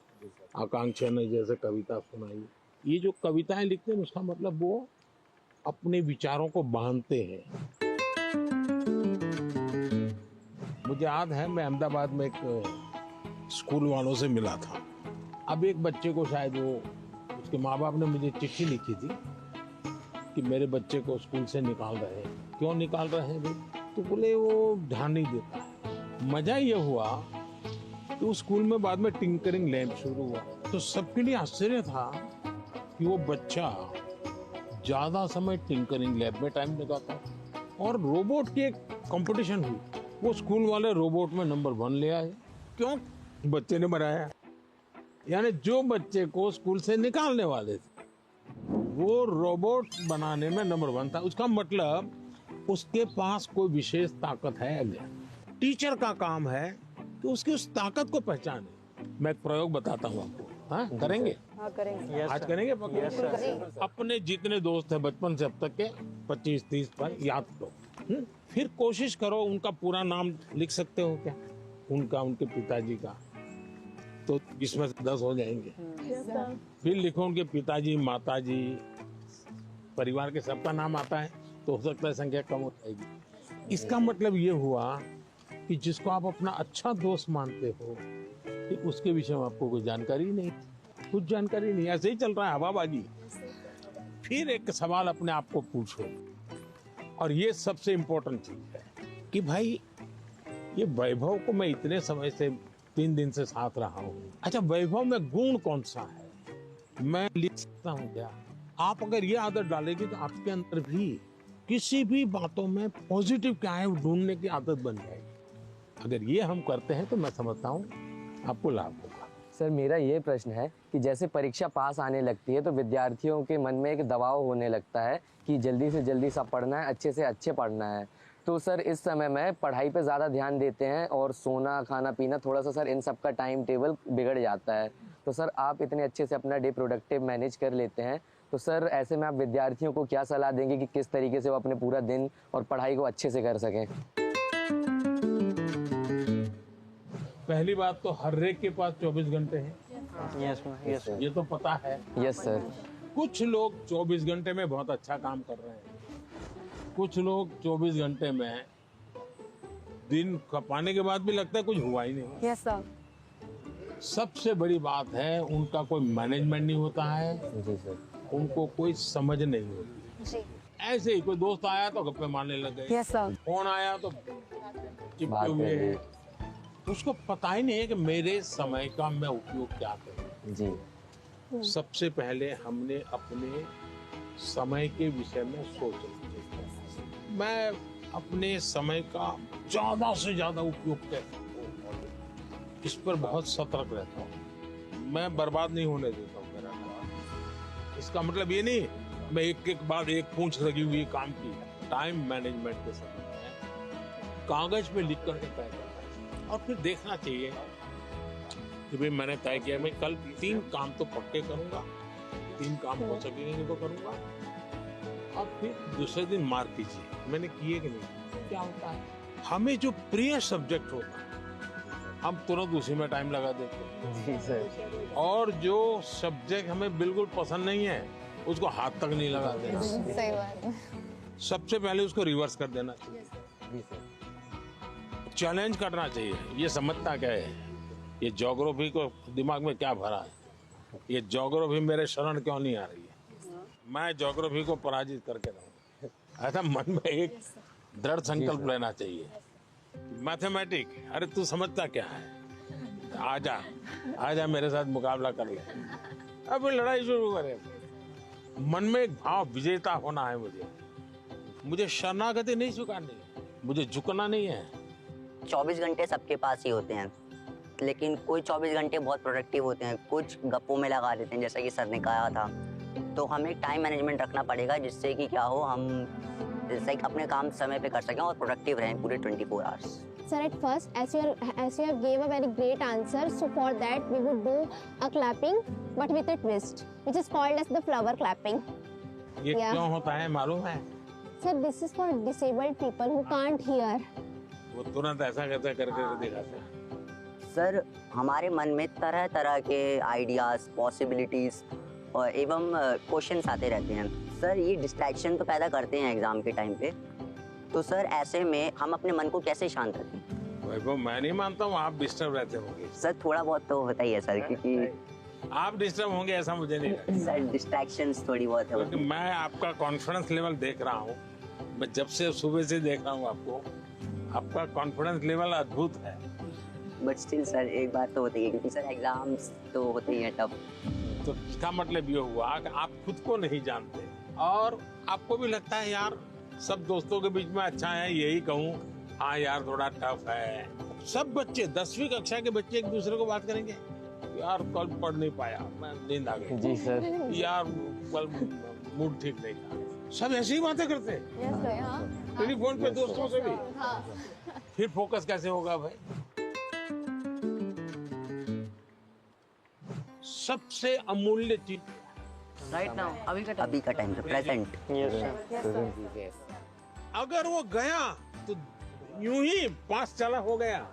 आकांक्षा ने जैसे कविता सुनाई, ये जो कविताएं लिखते हैं उसका मतलब वो अपने विचारों को बांधते हैं। मुझे याद है मैं अहमदाबाद में एक स्कूल वालों से मिला था। अब एक बच्चे को शायद वो उसके माँ बाप ने मुझे चिट्ठी लिखी थी कि मेरे बच्चे को स्कूल से निकाल रहे हैं। क्यों निकाल रहे हैं भाई? तो बोले वो ध्यान नहीं देता है। मजा ये हुआ कि उस स्कूल में बाद में टिंकरिंग लैब शुरू हुआ, तो सबके लिए आश्चर्य था कि वो बच्चा ज्यादा समय टिंकरिंग लैब में टाइम लगाता। और रोबोट की एक कंपटीशन हुई, वो स्कूल वाले रोबोट में नंबर 1 ले आए। क्यों? बच्चे ने बनाया। यानी जो बच्चे को स्कूल से निकालने वाले थे वो रोबोट बनाने में नंबर 1 था। उसका मतलब उसके पास कोई विशेष ताकत है। अगर टीचर का काम है कि उसकी उस ताकत को पहचाने। मैं एक प्रयोग बताता हूँ आपको। हाँ, करेंगे? हाँ, करेंगे। आज करेंगे पक्का? अपने जितने दोस्त हैं बचपन से अब तक के 25-30 पर याद करो। फिर कोशिश करो उनका पूरा नाम लिख सकते हो क्या? उनका, उनके पिताजी का, तो इसमें 10 हो जाएंगे। फिर लिखो उनके पिताजी, माताजी, परिवार के सबका नाम आता है तो हो सकता है संख्या कम हो जाएगी। इसका मतलब ये हुआ कि जिसको आप अपना अच्छा दोस्त मानते हो कि उसके विषय में आपको कोई जानकारी नहीं, कुछ जानकारी नहीं, ऐसे ही चल रहा है हवाबाजी। फिर एक सवाल अपने आप को पूछो, और ये सबसे इम्पोर्टेंट चीज है कि भाई ये वैभव को मैं इतने समय से 3 दिन से साथ रहा हूँ, अच्छा वैभव में गुण कौन सा है, मैं लिख सकता हूँ क्या? आप अगर ये आदत डालेगी तो आपके अंदर भी किसी भी बातों में पॉजिटिव क्या है वो ढूंढने की आदत बन जाएगी। अगर ये हम करते हैं तो मैं समझता हूँ आपको लाभ होगा। सर मेरा ये प्रश्न है कि जैसे परीक्षा पास आने लगती है तो विद्यार्थियों के मन में एक दबाव होने लगता है कि जल्दी से जल्दी सब पढ़ना है, अच्छे से अच्छे पढ़ना है। तो सर इस समय में पढ़ाई पे ज़्यादा ध्यान देते हैं और सोना, खाना पीना, थोड़ा सा सर इन सब का टाइम टेबल बिगड़ जाता है। तो सर आप इतने अच्छे से अपना डे प्रोडक्टिव मैनेज कर लेते हैं, तो सर ऐसे में आप विद्यार्थियों को क्या सलाह देंगे कि किस तरीके से वो अपने पूरा दिन और पढ़ाई को अच्छे से कर सकें? पहली बात तो हर एक के पास 24 घंटे हैं। यस ये तो पता है। Yes sir. कुछ लोग 24 घंटे में बहुत अच्छा काम कर रहे हैं, कुछ लोग 24 घंटे में दिन खपाने के बाद भी लगता है कुछ हुआ ही नहीं। Yes sir. सबसे बड़ी बात है उनका कोई मैनेजमेंट नहीं होता है। जी सर। उनको कोई समझ नहीं होती जी। ऐसे ही कोई दोस्त आया तो गप्पे मारने लग गए। Yes sir. फोन आया तो चिपके हुए हैं। उसको पता ही नहीं है कि मेरे समय का मैं उपयोग क्या करूं। जी। सबसे पहले हमने अपने समय के विषय में सोचना चाहिए। मैं अपने समय का ज्यादा से ज्यादा उपयोग कैसे करूं, इस पर बहुत सतर्क रहता हूँ। मैं बर्बाद नहीं होने देता हूँ मेरा काम। इसका मतलब ये नहीं मैं एक एक बाद एक पूंछ लगी हुई काम की। टाइम मैनेजमेंट के समय में कागज पे लिख करके तय करना चाहिए और फिर देखना चाहिए कि भाई मैंने तय किया मैं कल 3 काम तो पक्के करूंगा, 3 काम हो सकेंगे तो करूंगा, और फिर दूसरे दिन मार्क कीजिए मैंने किए कि नहीं। क्या होता है हमें जो प्रिय सब्जेक्ट होता है हम तुरंत उसी में टाइम लगा देते हैं। जी सर। और जो सब्जेक्ट हमें बिल्कुल पसंद नहीं है उसको हाथ तक नहीं लगाते। सही बात है। सबसे पहले उसको रिवर्स कर देना चाहिए। जी सर। चैलेंज करना चाहिए। ये समझता क्या है, ये ज्योग्राफी को दिमाग में क्या भरा है, ये ज्योग्राफी मेरे शरण क्यों नहीं आ रही है, मैं ज्योग्राफी को पराजित करके रहूं। ऐसा मन में एक दृढ़ संकल्प लेना चाहिए। मैथमेटिक, अरे तू समझता क्या है, आजा आजा मेरे साथ मुकाबला कर ले, अब लड़ाई शुरू करें। मन में एक भाव विजेता होना है। मुझे शरणागति नहीं स्वीकारनी है, मुझे झुकना नहीं है। 24 घंटे सबके पास ही होते हैं, लेकिन कोई 24 घंटे बहुत प्रोडक्टिव होते हैं, कुछ गप्पों में लगा देते हैं, जैसा कि सर ने कहा था। तो हमें टाइम मैनेजमेंट रखना पड़ेगा, जिससे कि क्या हो, हम जैसे अपने काम समय पे कर सकें और प्रोडक्टिव रहें पूरे 24 hours. Sir, at first, as you have gave a very great answer, so for that we would do a clapping, but with a twist, which is called as the flower clapping. ये क्यों होता है मालूम है? Sir, this is for disabled people who can't hear. वो तुरंत ऐसा करके दिखाते हैं। सर, हमारे मन में तरह तरह के आइडियाज, पॉसिबिलिटीज और एवं क्वेश्चंस आते रहते हैं। सर, ये डिस्ट्रैक्शन तो पैदा करते हैं एग्जाम के टाइम पे। तो सर, ऐसे में हम अपने मन को कैसे शांत रखें? वैभव, मैं नहीं मानता हूँ आप डिस्टर्ब रहते होंगे। सर, थोड़ा बहुत तो होता ही है सर, क्योंकि आप डिस्टर्ब होंगे ऐसा मुझे नहीं लगता। सर, डिस्ट्रैक्शंस थोड़ी बहुत है। क्योंकि मैं आपका कॉन्फिडेंस लेवल देख रहा हूँ, मैं जब से सुबह से देख रहा हूँ आपको, आपका कॉन्फिडेंस लेवल अद्भुत है। बट स्टिल सर, एक बात तो होती है, क्योंकि सर एग्जाम्स तो होते ही हैं टफ। तो इसका मतलब ये हुआ कि आप खुद को नहीं जानते और आपको भी लगता है यार सब दोस्तों के बीच में अच्छा है, यही कहूँ, हाँ यार थोड़ा टफ है। सब बच्चे 10वीं कक्षा के बच्चे एक दूसरे को बात करेंगे, यार कल पढ़ नहीं पाया, मैं नींद आ गई। जी सर। यार कल मूड ठीक नहीं था। सब ऐसी ही बातें करते हैं टेलीफोन पे दोस्तों से भी। फिर फोकस कैसे होगा भाई? सबसे अमूल्य चीज राइट नाउ, अभी का टाइम, प्रेजेंट। अगर वो गया तो यूं ही पास चला हो गया,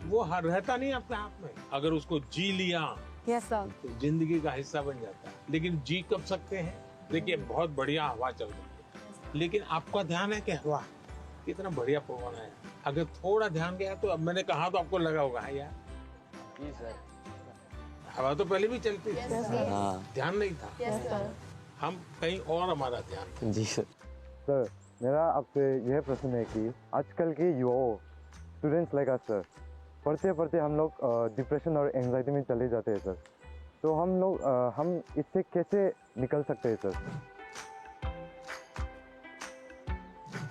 वो रहता नहीं अपने आप में। अगर उसको जी लिया तो जिंदगी का हिस्सा बन जाता है। लेकिन जी कब सकते हैं? देखिए, बहुत बढ़िया हवा चल रही है, लेकिन आपका ध्यान है कि हवा कितना बढ़िया पवन है। अगर थोड़ा ध्यान गया तो, अब मैंने कहा तो आपको लगा होगा यार, जी सर, हवा तो पहले भी चलती थी, ध्यान नहीं था। हम कहीं और हमारा ध्यान था। जी सर। सर, मेरा आपसे यह प्रश्न है कि आजकल के युवाओं, स्टूडेंट्स लाइक अस सर, पढ़ते पढ़ते हम लोग डिप्रेशन और एंजाइटी में चले जाते हैं सर। तो हम इससे कैसे निकल सकते हैं सर?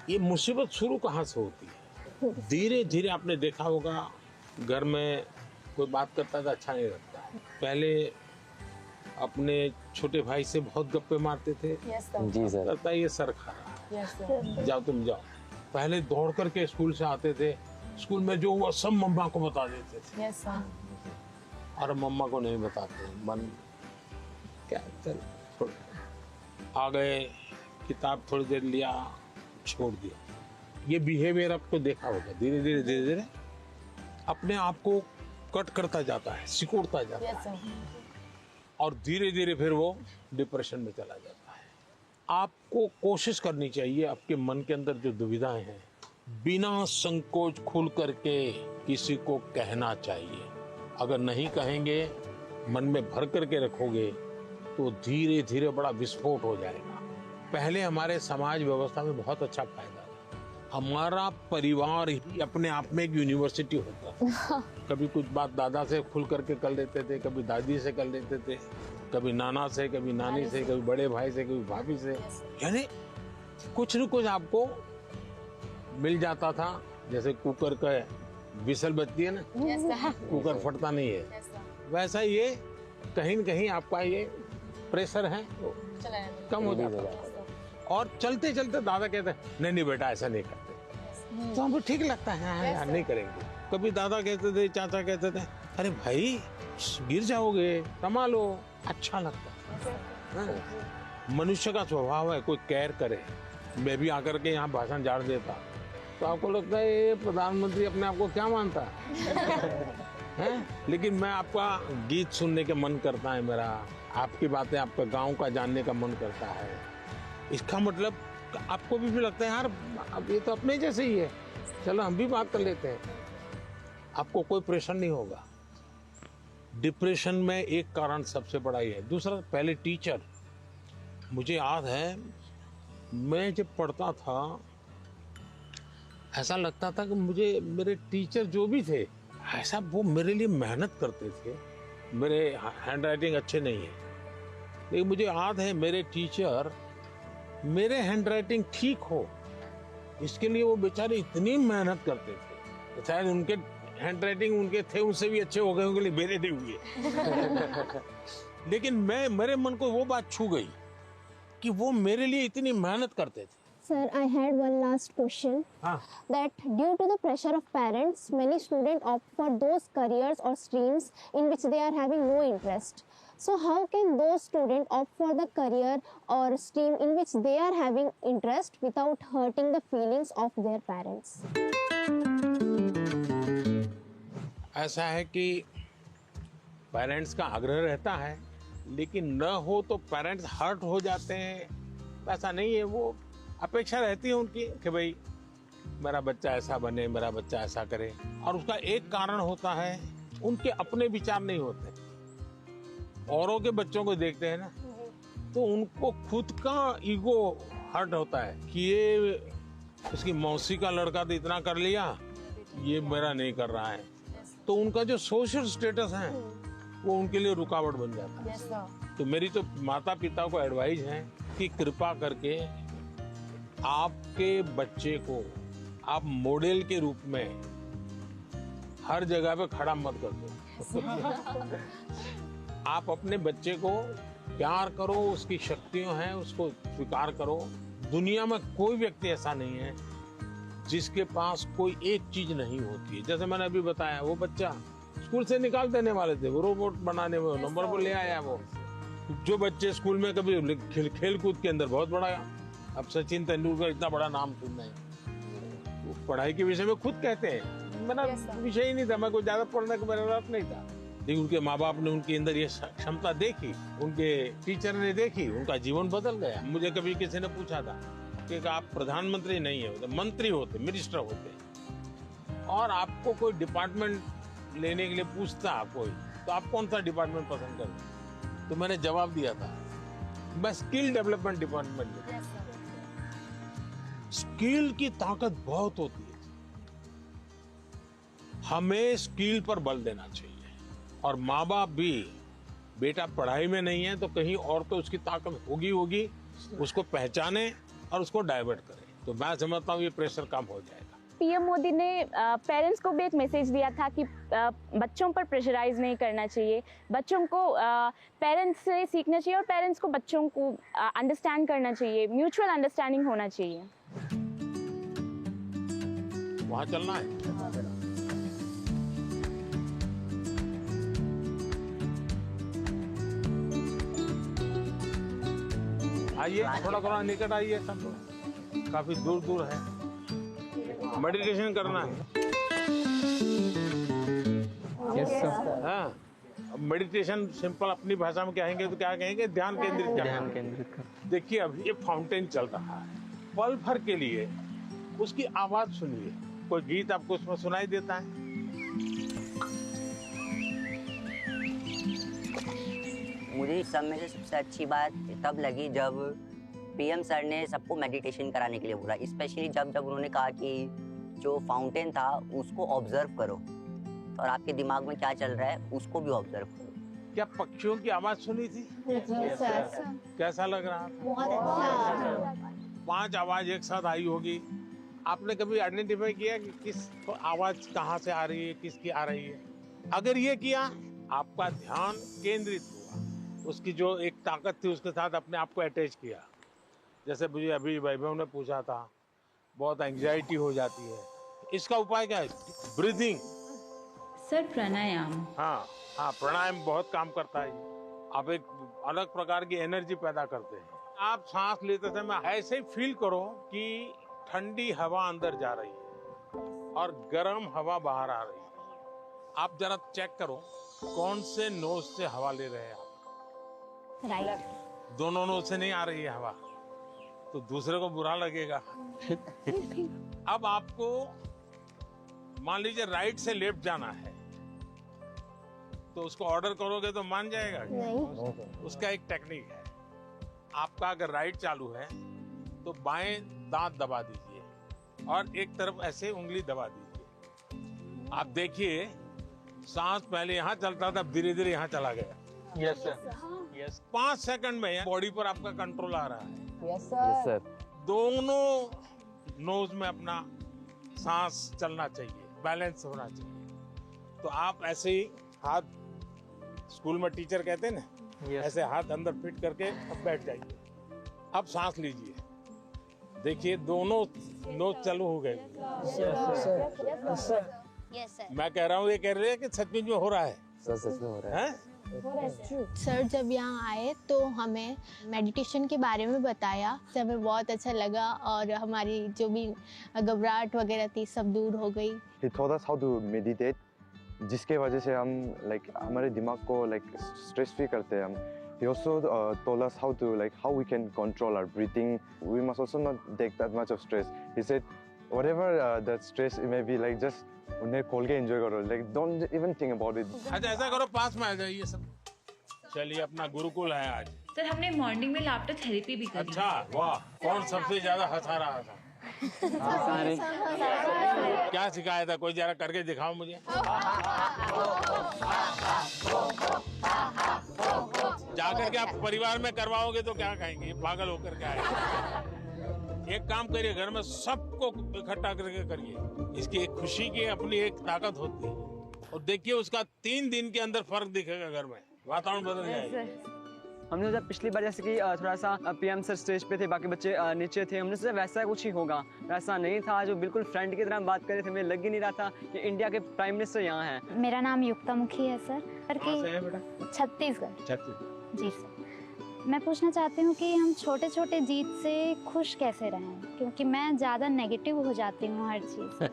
ये मुसीबत शुरू कहाँ से होती है? धीरे धीरे आपने देखा होगा, घर में कोई बात करता था अच्छा नहीं लगता। पहले अपने छोटे भाई से बहुत गप्पे मारते थे। जी सर। लगता है ये सर खा रहा, जाओ तुम जाओ। पहले दौड़ करके स्कूल से आते थे, स्कूल में जो हुआ सब मम्मा को बता देते थे। और मम्मा को नहीं बताते, मन क्या, चल आ गए, किताब थोड़ी देर लिया, छोड़ दिया। ये बिहेवियर आपको देखा होगा, धीरे धीरे अपने आप को कट करता जाता है, सिकुड़ता जाता है, और धीरे धीरे फिर वो डिप्रेशन में चला जाता है। आपको कोशिश करनी चाहिए, आपके मन के अंदर जो दुविधाएं हैं, बिना संकोच खुल करके किसी को कहना चाहिए। अगर नहीं कहेंगे, मन में भर करके रखोगे, तो धीरे धीरे बड़ा विस्फोट हो जाएगा। पहले हमारे समाज व्यवस्था में बहुत अच्छा फायदा था। हमारा परिवार ही अपने आप में एक यूनिवर्सिटी होता था। कभी कुछ बात दादा से खुल करके कर लेते थे, कभी दादी से कर लेते थे, कभी नाना से, कभी नानी से, कभी बड़े भाई से, कभी भाभी से। यानी कुछ न कुछ आपको मिल जाता था। जैसे कुकर का विसल बजती है ना, कुकर फटता नहीं है, वैसा ये कहीं न कहीं आपका ये प्रेशर है तो कम हो जाता है। और चलते चलते दादा कहते हैं नहीं बेटा ऐसा नहीं करते, तो हमको ठीक लगता है, हाँ यार नहीं करेंगे। कभी दादा कहते थे, चाचा कहते थे, अरे भाई गिर जाओगे, संभालो, अच्छा लगता है। मनुष्य का स्वभाव है कोई केयर करे। मैं भी आकर के यहाँ भाषण झाड़ देता, तो आपको लगता है ये प्रधानमंत्री अपने आप को क्या मानता है? लेकिन मैं आपका गीत सुनने का मन करता है मेरा, आपकी बातें, आपका गांव का जानने का मन करता है। इसका मतलब आपको भी लगता है यार अब ये तो अपने जैसे ही है, चलो हम भी बात कर लेते हैं। आपको कोई प्रेशर नहीं होगा। डिप्रेशन में एक कारण सबसे बड़ा ही है। दूसरा, पहले टीचर, मुझे याद है मैं जब पढ़ता था ऐसा लगता था कि मुझे मेरे टीचर जो भी थे ऐसा वो मेरे लिए मेहनत करते थे। मेरे हैंड राइटिंग अच्छे नहीं है, लेकिन मुझे याद है मेरे टीचर मेरे हैंड राइटिंग ठीक हो इसके लिए वो बेचारे इतनी मेहनत करते थे। शायद उनके हैंड राइटिंग उनके थे उनसे भी अच्छे हो गए होंगे, मेरे नहीं हुए। लेकिन मेरे मन को वो बात छू गई कि वो मेरे लिए इतनी मेहनत करते थे। Sir, I had one last question. That due to the pressure of parents, many students opt for those careers or streams in which they are having no interest. So how can those students opt for the career or stream in which they are having interest without hurting the feelings of their parents? ऐसा है कि पेरेंट्स का आग्रह रहता है, लेकिन न हो तो पेरेंट्स हर्ट हो जाते हैं। ऐसा नहीं है, वो अपेक्षा रहती है उनकी कि भाई मेरा बच्चा ऐसा बने, मेरा बच्चा ऐसा करे। और उसका एक कारण होता है उनके अपने विचार नहीं होते। औरों के बच्चों को देखते हैं ना, तो उनको खुद का ईगो हर्ट होता है कि ये उसकी मौसी का लड़का तो इतना कर लिया, ये मेरा नहीं कर रहा है। तो उनका जो सोशल स्टेटस है वो उनके लिए रुकावट बन जाता है। तो मेरी तो माता पिता को एडवाइस है कि कृपा करके आपके बच्चे को आप मॉडल के रूप में हर जगह पे खड़ा मत कर दो। आप अपने बच्चे को प्यार करो, उसकी शक्तियां हैं उसको स्वीकार करो। दुनिया में कोई व्यक्ति ऐसा नहीं है जिसके पास कोई एक चीज नहीं होती है। जैसे मैंने अभी बताया, वो बच्चा स्कूल से निकाल देने वाले थे, वो रोबोट बनाने में नंबर पर ले आया। वो जो बच्चे स्कूल में कभी खेल कूद के अंदर बहुत बड़ा, अब सचिन तेंदुलकर इतना बड़ा नाम सुन रहे हैं, पढ़ाई के विषय में खुद कहते हैं मेरा विषय ही नहीं था, मैं कोई ज्यादा पढ़ने का मेरा रस नहीं था। लेकिन उनके माँ बाप ने उनके अंदर ये क्षमता देखी, उनके टीचर ने देखी, उनका जीवन बदल गया। मुझे कभी किसी ने पूछा था कि आप प्रधानमंत्री नहीं है, मंत्री होते, मिनिस्टर होते, और आपको कोई डिपार्टमेंट लेने के लिए पूछता कोई, तो आप कौन सा डिपार्टमेंट पसंद करते? तो मैंने जवाब दिया था मैं स्किल डेवलपमेंट डिपार्टमेंट लेता। स्किल की ताकत बहुत होती है, हमें स्किल पर बल देना चाहिए। और माँ बाप भी, बेटा पढ़ाई में नहीं है तो कहीं और तो उसकी ताकत होगी, उसको पहचाने और उसको डाइवर्ट करें। तो मैं समझता हूँ ये प्रेशर कम हो जाएगा। पीएम मोदी ने पेरेंट्स को भी एक मैसेज दिया था कि बच्चों पर प्रेशराइज नहीं करना चाहिए, बच्चों को पेरेंट्स से सीखना चाहिए और पेरेंट्स को बच्चों को अंडरस्टैंड करना चाहिए, म्यूचुअल अंडरस्टैंडिंग होना चाहिए। वहाँ चलना है। आइए, थोड़ा निकट आइए, सब काफी दूर दूर है। मेडिटेशन करना है। Yes sir. हाँ, मेडिटेशन सिंपल अपनी भाषा में कहेंगे तो क्या कहेंगे? ध्यान केंद्रित करना। ध्यान केंद्रित कर। देखिए अभी ये फाउंटेन चल रहा है, पल भर के लिए उसकी आवाज सुनिए। कोई गीत आपको उसमें सुनाई देता है? मुझे इस सब में से सबसे अच्छी बात तब लगी जब पीएम सर ने सबको मेडिटेशन कराने के लिए बोला। स्पेशली जब उन्होंने कहा कि जो फाउंटेन था उसको ऑब्जर्व करो और आपके दिमाग में क्या चल रहा है उसको भी ऑब्जर्व करो। क्या पक्षियों की आवाज सुनी थी? कैसा लग रहा था? बहुत अच्छा। 5 आवाज एक साथ आई होगी। आपने कभी आइडेंटिफाई किया कि किस आवाज कहाँ से आ रही है, किसकी आ रही है? अगर ये किया, आपका ध्यान केंद्रित हुआ, उसकी जो एक ताकत थी उसके साथ अपने आप को अटैच किया। जैसे मुझे अभी वैभव ने पूछा था, बहुत एंजाइटी हो जाती है, इसका उपाय क्या है? ब्रीथिंग। सर प्राणायाम। हाँ, प्राणायाम बहुत काम करता है। आप एक अलग प्रकार की एनर्जी पैदा करते हैं। आप सांस लेते समय ऐसे ही फील करो कि ठंडी हवा अंदर जा रही है। और गर्म हवा बाहर आ रही है। आप जरा चेक करो कौन से नोज से हवा ले रहे हैं आप। राइट। दोनों नोज से नहीं आ रही है हवा, तो दूसरे को बुरा लगेगा। अब आपको मान लीजिए राइट से लेफ्ट जाना है, तो उसको ऑर्डर करोगे तो मान जाएगा? नहीं। उसका एक टेक्निक है। आपका अगर राइट चालू है तो बाएं दांत दबा दीजिए और एक तरफ ऐसे उंगली दबा दीजिए। आप देखिए सांस पहले यहाँ चलता था, धीरे धीरे यहाँ चला गया। Yes sir. यस 5 सेकंड में बॉडी पर आपका कंट्रोल आ रहा है। Yes sir. दोनों नोज में अपना सांस चलना चाहिए, बैलेंस होना चाहिए। तो आप ऐसे ही हाथ, स्कूल में टीचर कहते हैं ना, ऐसे हाथ अंदर फिट करके अब बैठ जाइए। अब सांस लीजिए, देखिए दोनों नोज चालू हो गए। मैं कह रहा हूँ, ये कह रहे हैं कि सचमुच में हो रहा है। सच में हो रहा है। सर जब यहाँ आए तो हमें मेडिटेशन के बारे में बताया, तो हमें बहुत अच्छा लगा और हमारी जो भी घबराहट वगैरह थी सब दूर हो गई। He taught us how to meditate, जिसके वजह से हम हमारे दिमाग को स्ट्रेस फ्री करते हैं हम। He also told us how we can control our breathing. We must also not take that much of stress. He said, whatever that stress it may be, just उन्हें खोल के एंजॉय करो, don't even think about it. अच्छा ऐसा करो, पास में आ जाइए सब। चलिए, अपना गुरुकुल है आज। सर हमने मॉर्निंग में लाफ्टर थेरेपी भी करी। अच्छा, वाह। कौन सबसे ज्यादा हंसा रहा था? क्या सिखाया था? कोई जरा करके दिखाओ मुझे। जाकर के आप परिवार में करवाओगे तो क्या कहेंगे, पागल होकर के आए। एक काम करिए, घर में सबको इकट्ठा करके करिए। इसकी एक खुशी की अपनी एक ताकत होती है, और देखिए उसका 3 दिन के अंदर फर्क दिखेगा, घर में वातावरण बदल जाएगा। हमने सोचा पिछली बार जैसे कि थोड़ा सा पीएम सर स्टेज पे थे, बाकी बच्चे नीचे थे, हमने सोचा वैसा कुछ ही होगा। वैसा नहीं था, जो बिल्कुल फ्रेंड की तरह बात कर रहे थे। मुझे लग ही नहीं रहा था कि इंडिया के प्राइम मिनिस्टर यहाँ हैं। मेरा नाम युक्ता मुखी है सर। छत्तीसगढ़। जी सर। मैं पूछना चाहती हूँ कि हम छोटे छोटे जीत से खुश कैसे रहें, क्योंकि मैं ज़्यादा नेगेटिव हो जाती हूँ हर चीज़।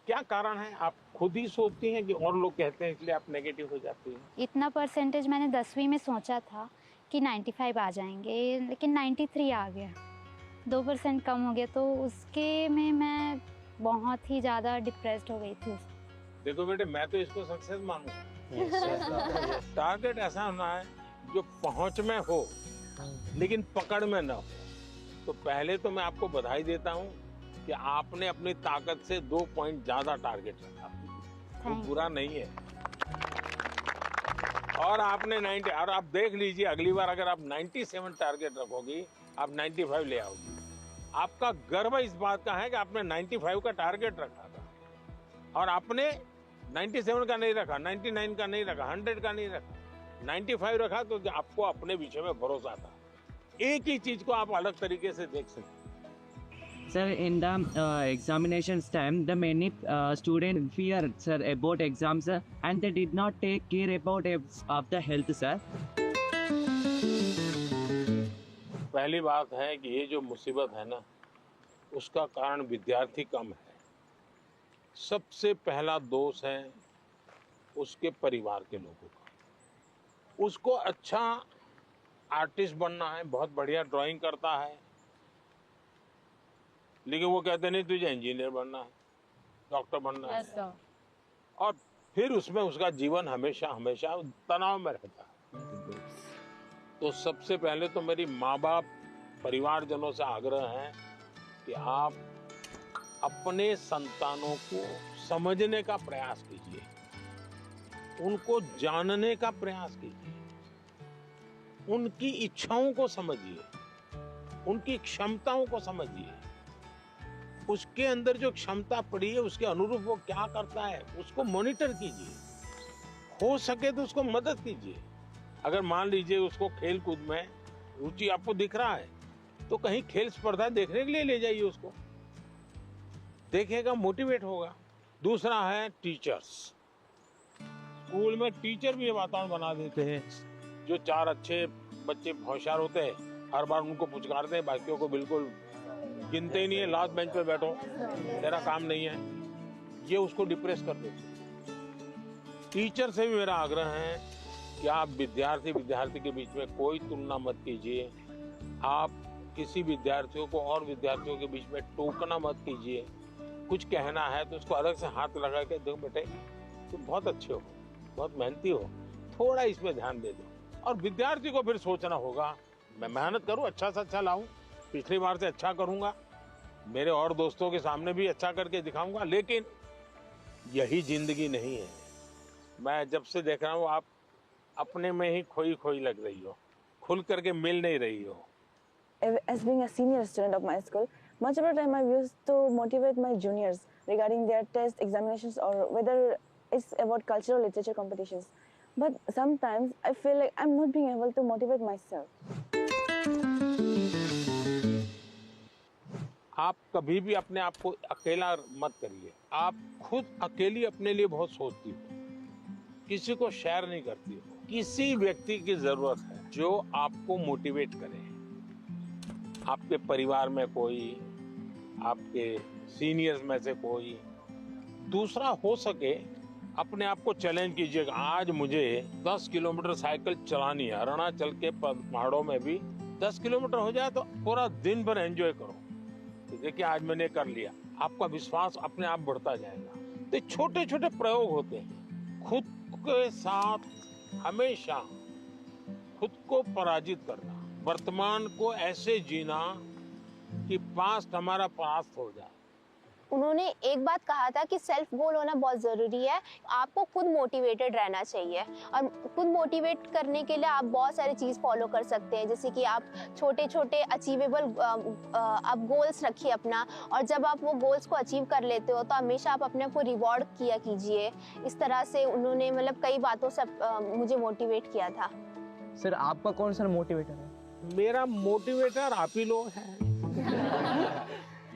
क्या कारण है? आप खुद ही सोचती हैं कि और लोग कहते हैं इसलिए आप नेगेटिव हो जाती हैं? इतना परसेंटेज मैंने 10वीं में सोचा था कि 95 आ जाएंगे, लेकिन 93 आ गया। 2% कम हो गया, तो उसके में मैं बहुत ही ज़्यादा डिप्रेस्ड हो गई थी। देखो बेटे, मैं तो इसको सक्सेस मानूंगा। टारगेट ऐसा होना है जो पहुंच में हो लेकिन पकड़ में न हो। तो पहले तो मैं आपको बधाई देता हूं कि आपने अपनी ताकत से 2 पॉइंट ज्यादा टारगेट रखा, तो बुरा नहीं है। और आपने 90, और आप देख लीजिए अगली बार अगर आप 97 टारगेट रखोगी, आप 95 ले आओगी। आपका गर्व इस बात का है कि आपने 95 का टारगेट रखा था, और आपने 97 का नहीं रखा, 99 का नहीं रखा, 100 का नहीं रखा, 95 रखा, क्योंकि आपको अपने विषय में भरोसा था। एक ही चीज को आप अलग तरीके से देख सकते। Sir, in the examinations time, the many students fear, sir, about exams, and they did not take care about of the health, sir. पहली बात है कि ये जो मुसीबत है ना, उसका कारण विद्यार्थी कम है। सबसे पहला दोष है उसके परिवार के लोगों का। उसको अच्छा आर्टिस्ट बनना है, बहुत बढ़िया ड्राइंग करता है, लेकिन वो कहते नहीं तुझे इंजीनियर बनना है, डॉक्टर बनना है, और फिर उसमें उसका जीवन हमेशा हमेशा तनाव में रहता है। तो सबसे पहले तो मेरी माँ बाप, परिवारजनों से आग्रह है कि आप अपने संतानों को समझने का प्रयास कीजिए, उनको जानने का प्रयास कीजिए, उनकी इच्छाओं को समझिए, उनकी क्षमताओं को समझिए, उसके अंदर जो क्षमता पड़ी है उसके अनुरूप वो क्या करता है उसको मॉनिटर कीजिए, हो सके तो उसको मदद कीजिए। अगर मान लीजिए उसको खेल कूद में रुचि आपको दिख रहा है तो कहीं खेल स्पर्धा देखने के लिए ले जाइए, उसको देखेगा, मोटिवेट होगा। दूसरा है टीचर्स। स्कूल में टीचर भी ये वातावरण बना देते हैं, जो 4 अच्छे बच्चे होशियार होते हैं हर बार उनको पुचकारते हैं, बाकियों को बिल्कुल गिनते ही नहीं है, लास्ट बेंच पे बैठो, तेरा काम नहीं है, ये उसको डिप्रेस कर देते। टीचर से भी मेरा आग्रह है कि आप विद्यार्थी के बीच में कोई तुलना मत कीजिए। आप किसी विद्यार्थियों को और विद्यार्थियों के बीच में टोकना मत कीजिए। कुछ कहना है तो उसको अलग से हाथ लगा के, देखो बेटे तुम बहुत अच्छे हो, बहुत मेहनती हो, थोड़ा इसमें ध्यान दे दो। और विद्यार्थी को फिर सोचना होगा, मैं मेहनत करूं, अच्छा से अच्छा लाऊं, पिछली बार से अच्छा करूंगा, मेरे और दोस्तों के सामने भी अच्छा करके दिखाऊंगा। लेकिन यही जिंदगी नहीं है। मैं जब से देख रहा हूँ आप अपने में ही खोई लग रही हो, खुल करके मिल नहीं रही हो। As being a senior student of my school, much of the time I used to motivate my juniors regarding their test examinations or whether it's about cultural literature competitions. But sometimes I feel like I'm not being able to motivate myself. आप कभी भी अपने आप को अकेला मत करिए। आप खुद अकेली अपने लिए बहुत सोचती हो, किसी को शेयर नहीं करती हो। किसी व्यक्ति की जरूरत है जो आपको मोटिवेट करे। आपके परिवार में कोई, आपके सीनियर्स में से कोई, दूसरा हो सके अपने आप को चैलेंज कीजिएगा। आज मुझे 10 किलोमीटर साइकिल चलानी है, अरुणाचल के पहाड़ों में भी 10 किलोमीटर हो जाए तो पूरा दिन भर एंजॉय करो। तो देखिए आज मैंने कर लिया, आपका विश्वास अपने आप बढ़ता जाएगा। तो छोटे छोटे प्रयोग होते हैं। खुद के साथ हमेशा खुद को पराजित करना, वर्तमान को ऐसे जीना कि पास्ट हमारा पास्ट हो जाए। उन्होंने एक बात कहा था कि सेल्फ गोल होना बहुत ज़रूरी है। आपको खुद मोटिवेटेड रहना चाहिए और खुद मोटिवेट करने के लिए आप बहुत सारी चीज़ फॉलो कर सकते हैं, जैसे कि आप छोटे छोटे अचीवेबल आप गोल्स रखिए अपना, और जब आप वो गोल्स को अचीव कर लेते हो तो हमेशा आप अपने आप को रिवॉर्ड किया कीजिए। इस तरह से उन्होंने मतलब कई बातों से मुझे मोटिवेट किया था। सर आपका कौन सा मोटिवेटर है? मेरा मोटिवेटर आप ही लोग हैं।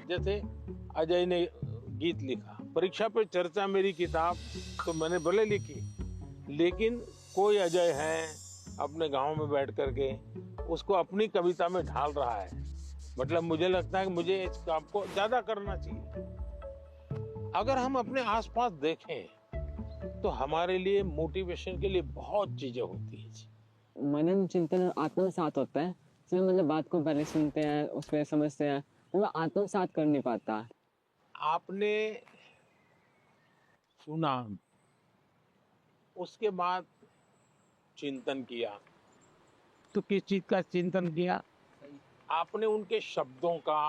जैसे अजय ने गीत लिखा, परीक्षा पे चर्चा मेरी किताब, तो मैंने भले लिखी, लेकिन कोई अजय है अपने गांव में बैठ करके उसको अपनी कविता में ढाल रहा है। मतलब मुझे लगता है कि मुझे इस काम को ज्यादा करना चाहिए। अगर हम अपने आसपास देखें तो हमारे लिए मोटिवेशन के लिए बहुत चीजें होती है। मनन चिंतन आत्मसात होता है, इसमें मतलब बात को पहले सुनते हैं, उस पर समझते हैं, वो आत्मसात कर नहीं पाता। आपने सुना, उसके बाद चिंतन किया, तो किस चीज का चिंतन किया? आपने उनके शब्दों का,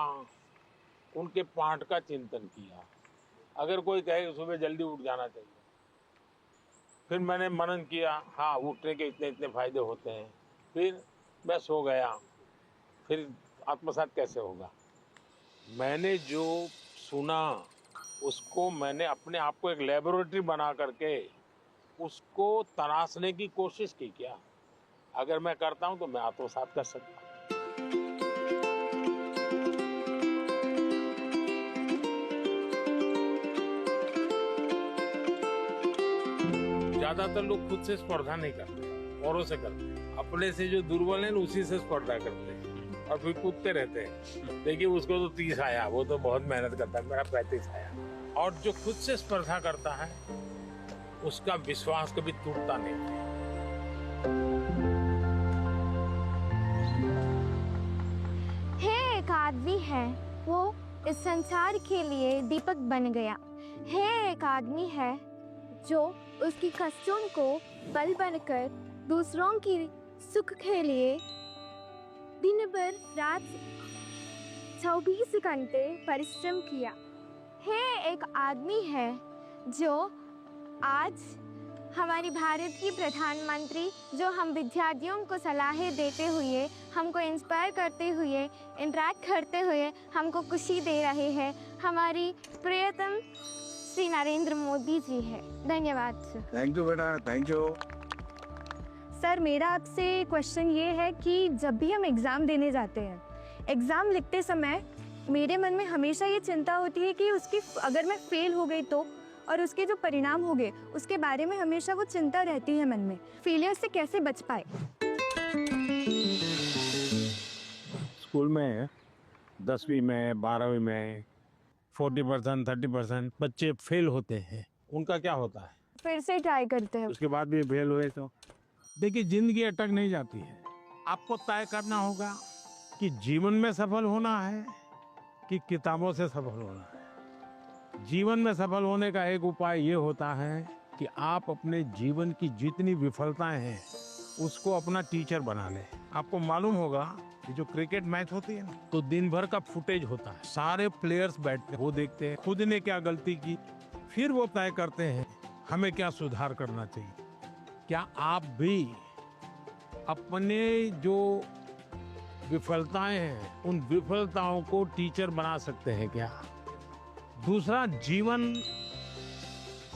उनके पाठ का चिंतन किया। अगर कोई कहे सुबह जल्दी उठ जाना चाहिए, फिर मैंने मनन किया, हाँ उठने के इतने इतने फायदे होते हैं, फिर मैं सो गया, फिर आत्मसात कैसे होगा? मैंने जो सुना उसको मैंने अपने आप को एक लेबोरेटरी बना करके उसको तराशने की कोशिश की। क्या अगर मैं करता हूं तो मैं आत्मसात कर सकता हूं। ज्यादातर लोग खुद से स्पर्धा नहीं करते, औरों से करते हैं। अपने से जो दुर्बल है उसी से स्पर्धा करते हैं और फिर कूदते रहते हैं। देखिए उसको तो 30 आया, वो तो बहुत मेहनत करता है, मेरा 35 आया। और जो खुद से स्पर्धा करता है उसका विश्वास कभी टूटता नहीं। है एक आदमी है, वो इस संसार के लिए दीपक बन गया। है एक आदमी है जो उसकी कष्टों को बल बनकर दूसरों की सुख के लिए दिन भर रात 24 घंटे परिश्रम किया। है एक आदमी है जो आज हमारी भारत की प्रधानमंत्री, जो हम विद्यार्थियों को सलाहें देते हुए, हमको इंस्पायर करते हुए, इंटरेक्ट करते हुए हमको खुशी दे रहे हैं, हमारी प्रियतम श्री नरेंद्र मोदी जी है। धन्यवाद सर। थैंक यू बेटा, थैंक यू। सर मेरा आपसे क्वेश्चन ये है कि जब भी हम एग्ज़ाम देने जाते हैं, एग्ज़ाम लिखते समय मेरे मन में हमेशा ये चिंता होती है कि उसकी अगर मैं फेल हो गई तो, और उसके जो परिणाम हो गए उसके बारे में हमेशा वो चिंता रहती है मन में। फेलियर से कैसे बच पाए? स्कूल में 10वीं में 12वीं में 40% 30% बच्चे फेल होते हैं, उनका क्या होता है? फिर से ट्राई करते हैं। उसके बाद भी फेल हुए तो देखिए जिंदगी अटक नहीं जाती है। आपको तय करना होगा कि जीवन में सफल होना है कि किताबों से सफल होना है। जीवन में सफल होने का एक उपाय ये होता है कि आप अपने जीवन की जितनी विफलताएं हैं उसको अपना टीचर बना लें। आपको मालूम होगा ये जो क्रिकेट मैच होती है ना, तो दिन भर का फुटेज होता है, सारे प्लेयर्स बैठते हैं, वो देखते हैं खुद ने क्या गलती की, फिर वो तय करते हैं हमें क्या सुधार करना चाहिए। क्या आप भी अपने जो विफलताएं हैं उन विफलताओं को टीचर बना सकते हैं क्या? दूसरा, जीवन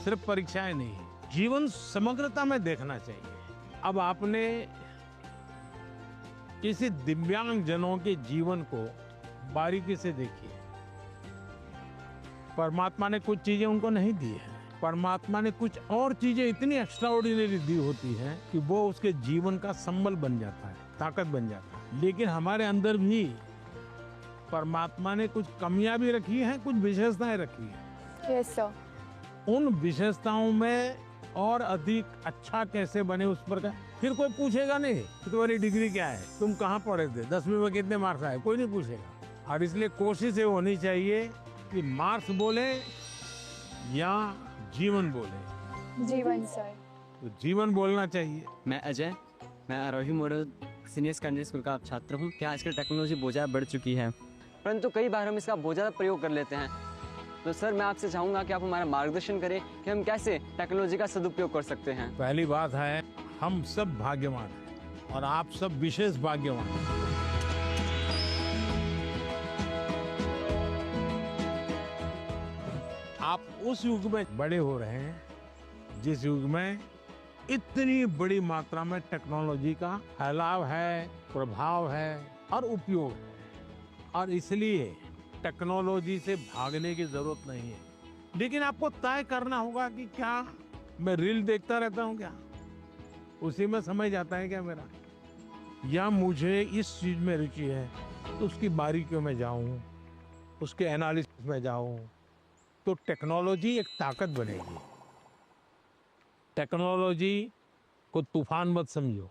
सिर्फ परीक्षाएं नहीं है, जीवन समग्रता में देखना चाहिए। अब आपने किसी दिव्यांग जनों के जीवन को बारीकी से देखिए। परमात्मा ने कुछ चीजें उनको नहीं दी है, परमात्मा ने कुछ और चीजें इतनी एक्स्ट्राऑर्डिनरी दी होती हैं कि वो उसके जीवन का संबल बन जाता है, ताकत बन जाता है। लेकिन हमारे अंदर भी परमात्मा ने कुछ कमियां भी रखी हैं, कुछ विशेषताएं रखी हैं। Yes sir. उन विशेषताओं में और अधिक अच्छा कैसे बने उस पर का फिर कोई पूछेगा नहीं कि तुम्हारी डिग्री क्या है, तुम कहाँ पढ़े थे, 10वीं में कितने मार्क्स आए, कोई नहीं पूछेगा। और इसलिए कोशिश ये होनी चाहिए कि मार्क्स बोले या जीवन बोले। जीवन सर। तो जीवन बोलना चाहिए। मैं अजय, मैं आरोही मॉडल सीनियर सेकेंडरी स्कूल का छात्र हूँ। क्या आजकल टेक्नोलॉजी बहुत ज़्यादा बढ़ चुकी है, परंतु कई बार हम इसका बहुत ज़्यादा प्रयोग कर लेते हैं। तो सर मैं आपसे चाहूँगा कि आप हमारा मार्गदर्शन करें कि हम कैसे टेक्नोलॉजी का सदुपयोग कर सकते हैं। पहली बात है हम सब भाग्यवान हैं और आप सब विशेष भाग्यवान हैं। आप उस युग में बड़े हो रहे हैं जिस युग में इतनी बड़ी मात्रा में टेक्नोलॉजी का फैलाव है, प्रभाव है और उपयोग है, और इसलिए टेक्नोलॉजी से भागने की जरूरत नहीं है। लेकिन आपको तय करना होगा कि क्या मैं रील देखता रहता हूँ, क्या उसी में समय जाता है क्या मेरा, या मुझे इस चीज में रुचि है तो उसकी बारीकियों में जाऊं, उसके एनालिसिस में जाऊं, तो टेक्नोलॉजी एक ताकत बनेगी। टेक्नोलॉजी को तूफान मत समझो,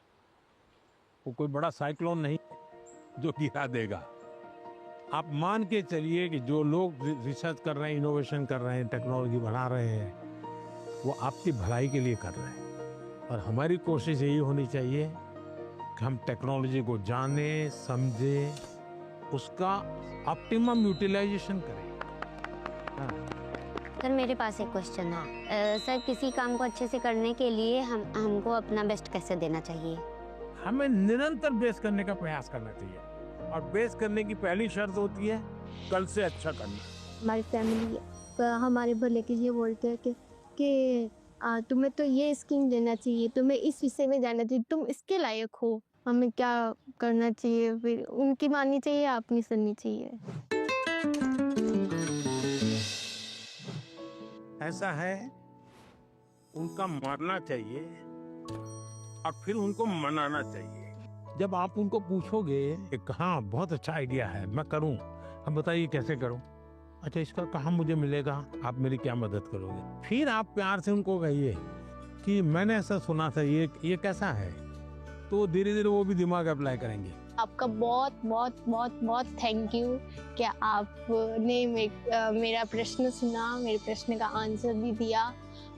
वो कोई बड़ा साइक्लोन नहीं जो गिरा देगा। आप मान के चलिए कि जो लोग रिसर्च कर रहे हैं, इनोवेशन कर रहे हैं, टेक्नोलॉजी बना रहे हैं, वो आपकी भलाई के लिए कर रहे हैं। और हमारी कोशिश यही होनी चाहिए कि हम टेक्नोलॉजी को जानें, समझें, उसका ऑप्टिमम यूटिलाइजेशन करें। सर मेरे पास एक क्वेश्चन है। सर किसी काम को अच्छे से करने के लिए हमको अपना बेस्ट कैसे देना चाहिए? हमें निरंतर बेस्ट करने का प्रयास करना चाहिए, और बेस्ट करने की पहली शर्त होती है कल से अच्छा करना। हमारी फैमिली हमारे भले के लिए बोलते हैं कि तुम्हें तो ये स्कीम देना चाहिए, तुम्हें इस विषय में जाना चाहिए, तुम इसके लायक हो, हमें क्या करना चाहिए, फिर उनकी माननी चाहिए, अपनी सुननी चाहिए। ऐसा है, उनका मानना चाहिए और फिर उनको मनाना चाहिए। जब आप उनको पूछोगे कि हाँ बहुत अच्छा आइडिया है, मैं करूं, हम बताइए कैसे करूं, अच्छा इसका कहाँ मुझे मिलेगा, आप मेरी क्या मदद करोगे, फिर आप प्यार से उनको कहिए कि मैंने ऐसा सुना था, ये कैसा है, तो धीरे धीरे वो भी दिमाग अप्लाई करेंगे। आपका बहुत बहुत बहुत बहुत थैंक यू कि आपने मेरा प्रश्न सुना, मेरे प्रश्न का आंसर भी दिया,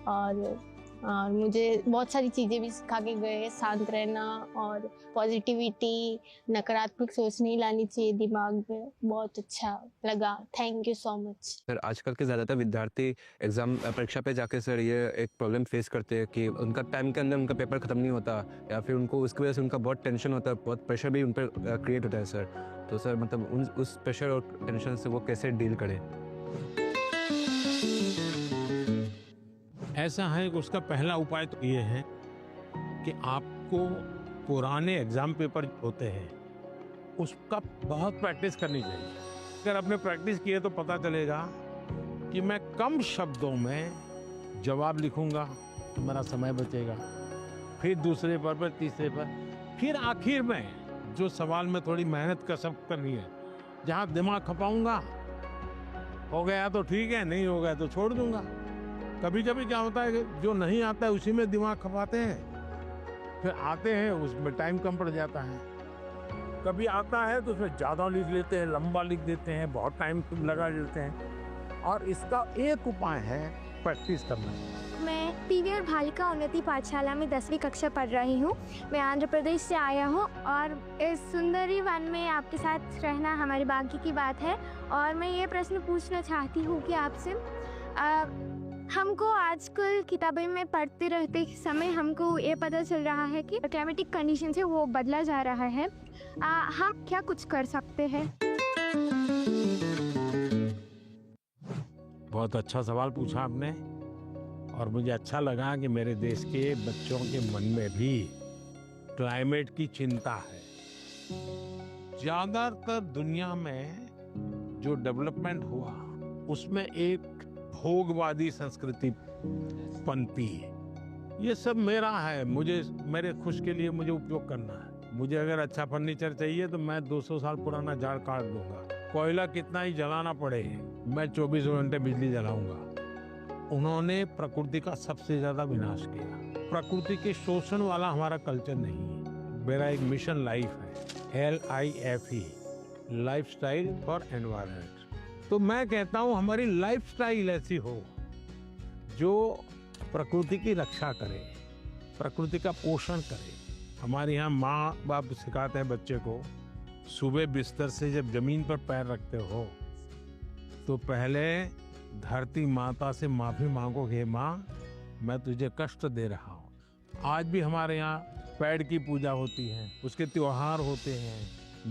और मुझे बहुत सारी चीज़ें भी सिखा के गए, शांत रहना और पॉजिटिविटी, नकारात्मक सोच नहीं लानी चाहिए दिमाग में। बहुत अच्छा लगा, thank you so much. Sir आजकल के ज़्यादातर विद्यार्थी एग्ज़ाम परीक्षा पे जाके सर ये एक प्रॉब्लम फेस करते हैं कि उनका टाइम के अंदर उनका पेपर ख़त्म नहीं होता, या फिर उनको उसकी वजह से उनका बहुत टेंशन होता है, बहुत प्रेशर भी उन पर क्रिएट होता है सर। तो सर मतलब उस प्रेशर और टेंशन से वो कैसे डील करें? ऐसा है कि उसका पहला उपाय तो ये है कि आपको पुराने एग्जाम पेपर होते हैं उसका बहुत प्रैक्टिस करनी चाहिए। अगर आपने प्रैक्टिस किए तो पता चलेगा कि मैं कम शब्दों में जवाब लिखूंगा तो मेरा समय बचेगा, फिर दूसरे पर तीसरे पर, फिर आखिर में जो सवाल में थोड़ी मेहनत कसरत करनी है जहाँ दिमाग खपाऊंगा, हो गया तो ठीक है, नहीं हो गया तो छोड़ दूंगा। कभी कभी क्या होता है कि जो नहीं आता है उसी में दिमाग खपाते हैं, फिर आते हैं उसमें टाइम कम पड़ जाता है। कभी आता है तो उसमें ज़्यादा लिख लेते हैं, लंबा लिख देते हैं, बहुत टाइम लगा देते हैं। और इसका एक उपाय है प्रैक्टिस करना। मैं पीवीआर बालिका उन्नति पाठशाला में 10वीं कक्षा पढ़ रही हूँ। मैं आंध्र प्रदेश से आया हूँ और इस सुंदरी वन में आपके साथ रहना हमारे भाग्य की बात है। और मैं ये प्रश्न पूछना चाहती हूँ कि आपसे हमको आजकल किताबें में पढ़ते रहते समय हमको ये पता चल रहा है कि क्लाइमेटिक कंडीशन है वो बदला जा रहा है। हम क्या कुछ कर सकते हैं? बहुत अच्छा सवाल पूछा आपने और मुझे अच्छा लगा कि मेरे देश के बच्चों के मन में भी क्लाइमेट की चिंता है। ज़्यादातर दुनिया में जो डेवलपमेंट हुआ उसमें एक भोगवादी संस्कृति पनपी है। ये सब मेरा है, मुझे मेरे खुश के लिए मुझे उपयोग करना है। मुझे अगर अच्छा फर्नीचर चाहिए तो मैं 200 साल पुराना झाड़ काट दूंगा। कोयला कितना ही जलाना पड़े मैं 24 घंटे बिजली जलाऊंगा। उन्होंने प्रकृति का सबसे ज्यादा विनाश किया। प्रकृति के शोषण वाला हमारा कल्चर नहीं है। मेरा एक मिशन लाइफ है, LIFE, लाइफस्टाइल फॉर एनवायरनमेंट। तो मैं कहता हूँ हमारी लाइफस्टाइल ऐसी हो जो प्रकृति की रक्षा करे, प्रकृति का पोषण करे। हमारे यहाँ माँ बाप सिखाते हैं बच्चे को, सुबह बिस्तर से जब जमीन पर पैर रखते हो तो पहले धरती माता से माफी मांगो, हे माँ मैं तुझे कष्ट दे रहा हूँ। आज भी हमारे यहाँ पेड़ की पूजा होती है, उसके त्योहार होते हैं,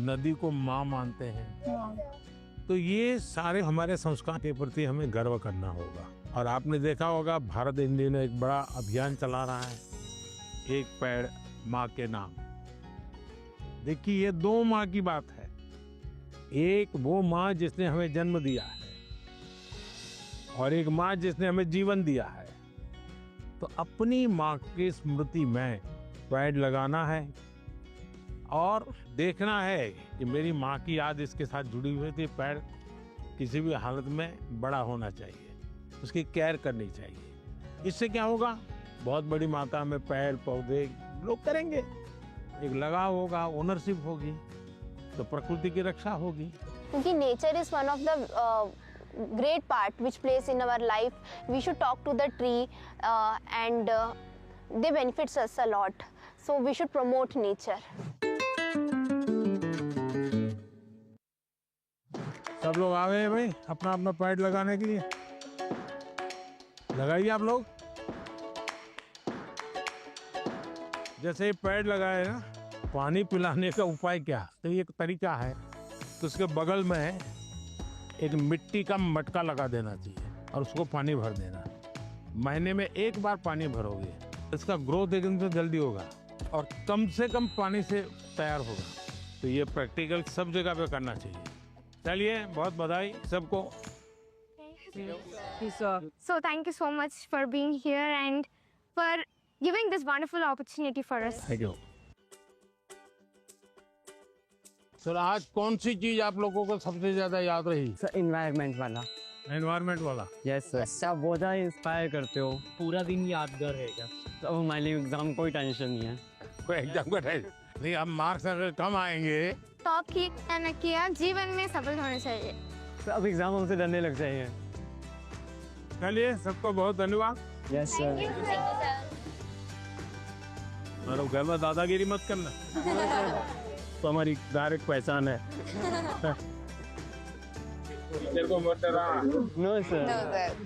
नदी को माँ मानते हैं। तो ये सारे हमारे संस्कार के प्रति हमें गर्व करना होगा। और आपने देखा होगा भारत इंडिया ने एक बड़ा अभियान चला रहा है, एक पेड़ माँ के नाम। देखिए ये दो माँ की बात है। एक वो माँ जिसने हमें जन्म दिया है और एक माँ जिसने हमें जीवन दिया है। तो अपनी माँ की स्मृति में पेड़ लगाना है और देखना है कि मेरी माँ की याद इसके साथ जुड़ी हुई थी। पेड़ किसी भी हालत में बड़ा होना चाहिए, उसकी केयर करनी चाहिए। इससे क्या होगा, बहुत बड़ी मात्रा में पेड़ पौधे लोग करेंगे, एक लगाव होगा, ओनरशिप होगी, तो प्रकृति की रक्षा होगी। क्योंकि nature is one of the great part which plays in our life. We should talk to the tree and they benefits us a lot. So we should promote nature. सब लोग आ गए भाई अपना अपना पेड़ लगाने के लिए। लगाइए आप लोग। जैसे ही पेड़ लगाए ना, पानी पिलाने का उपाय क्या, तो ये एक तरीका है। तो उसके बगल में एक मिट्टी का मटका लगा देना चाहिए और उसको पानी भर देना। महीने में एक बार पानी भरोगे, इसका ग्रोथ एकदम से जल्दी होगा और कम से कम पानी से तैयार होगा। तो ये प्रैक्टिकल सब जगह पे करना चाहिए। चलिए, बहुत बधाई सबको। So thank you so much for being here and for giving this wonderful opportunity for us. Thank you. Sir आज कौन सी चीज आप लोगों को सबसे ज्यादा याद रही? सर एनवायरनमेंट वाला। एनवायरनमेंट वाला? Yes sir. सब बहुत ज़्यादा इंस्पायर करते हो, पूरा दिन यादगार रहेगा। तो हमारे लिए एग्जाम कोई टेंशन नहीं है। कोई एग्जाम का टेंशन नहीं। अब मार्क्स अगर कम आएंगे टॉप किया, जीवन में सफल होना चाहिए। तो अब एग्जाम हमसे डरने लग जाएंगे। चलिए, सबको बहुत धन्यवाद। Yes sir. और घर में दादागिरी मत करना। तो हमारी डायरेक्ट पहचान है। टीचर को मत डरा। No sir.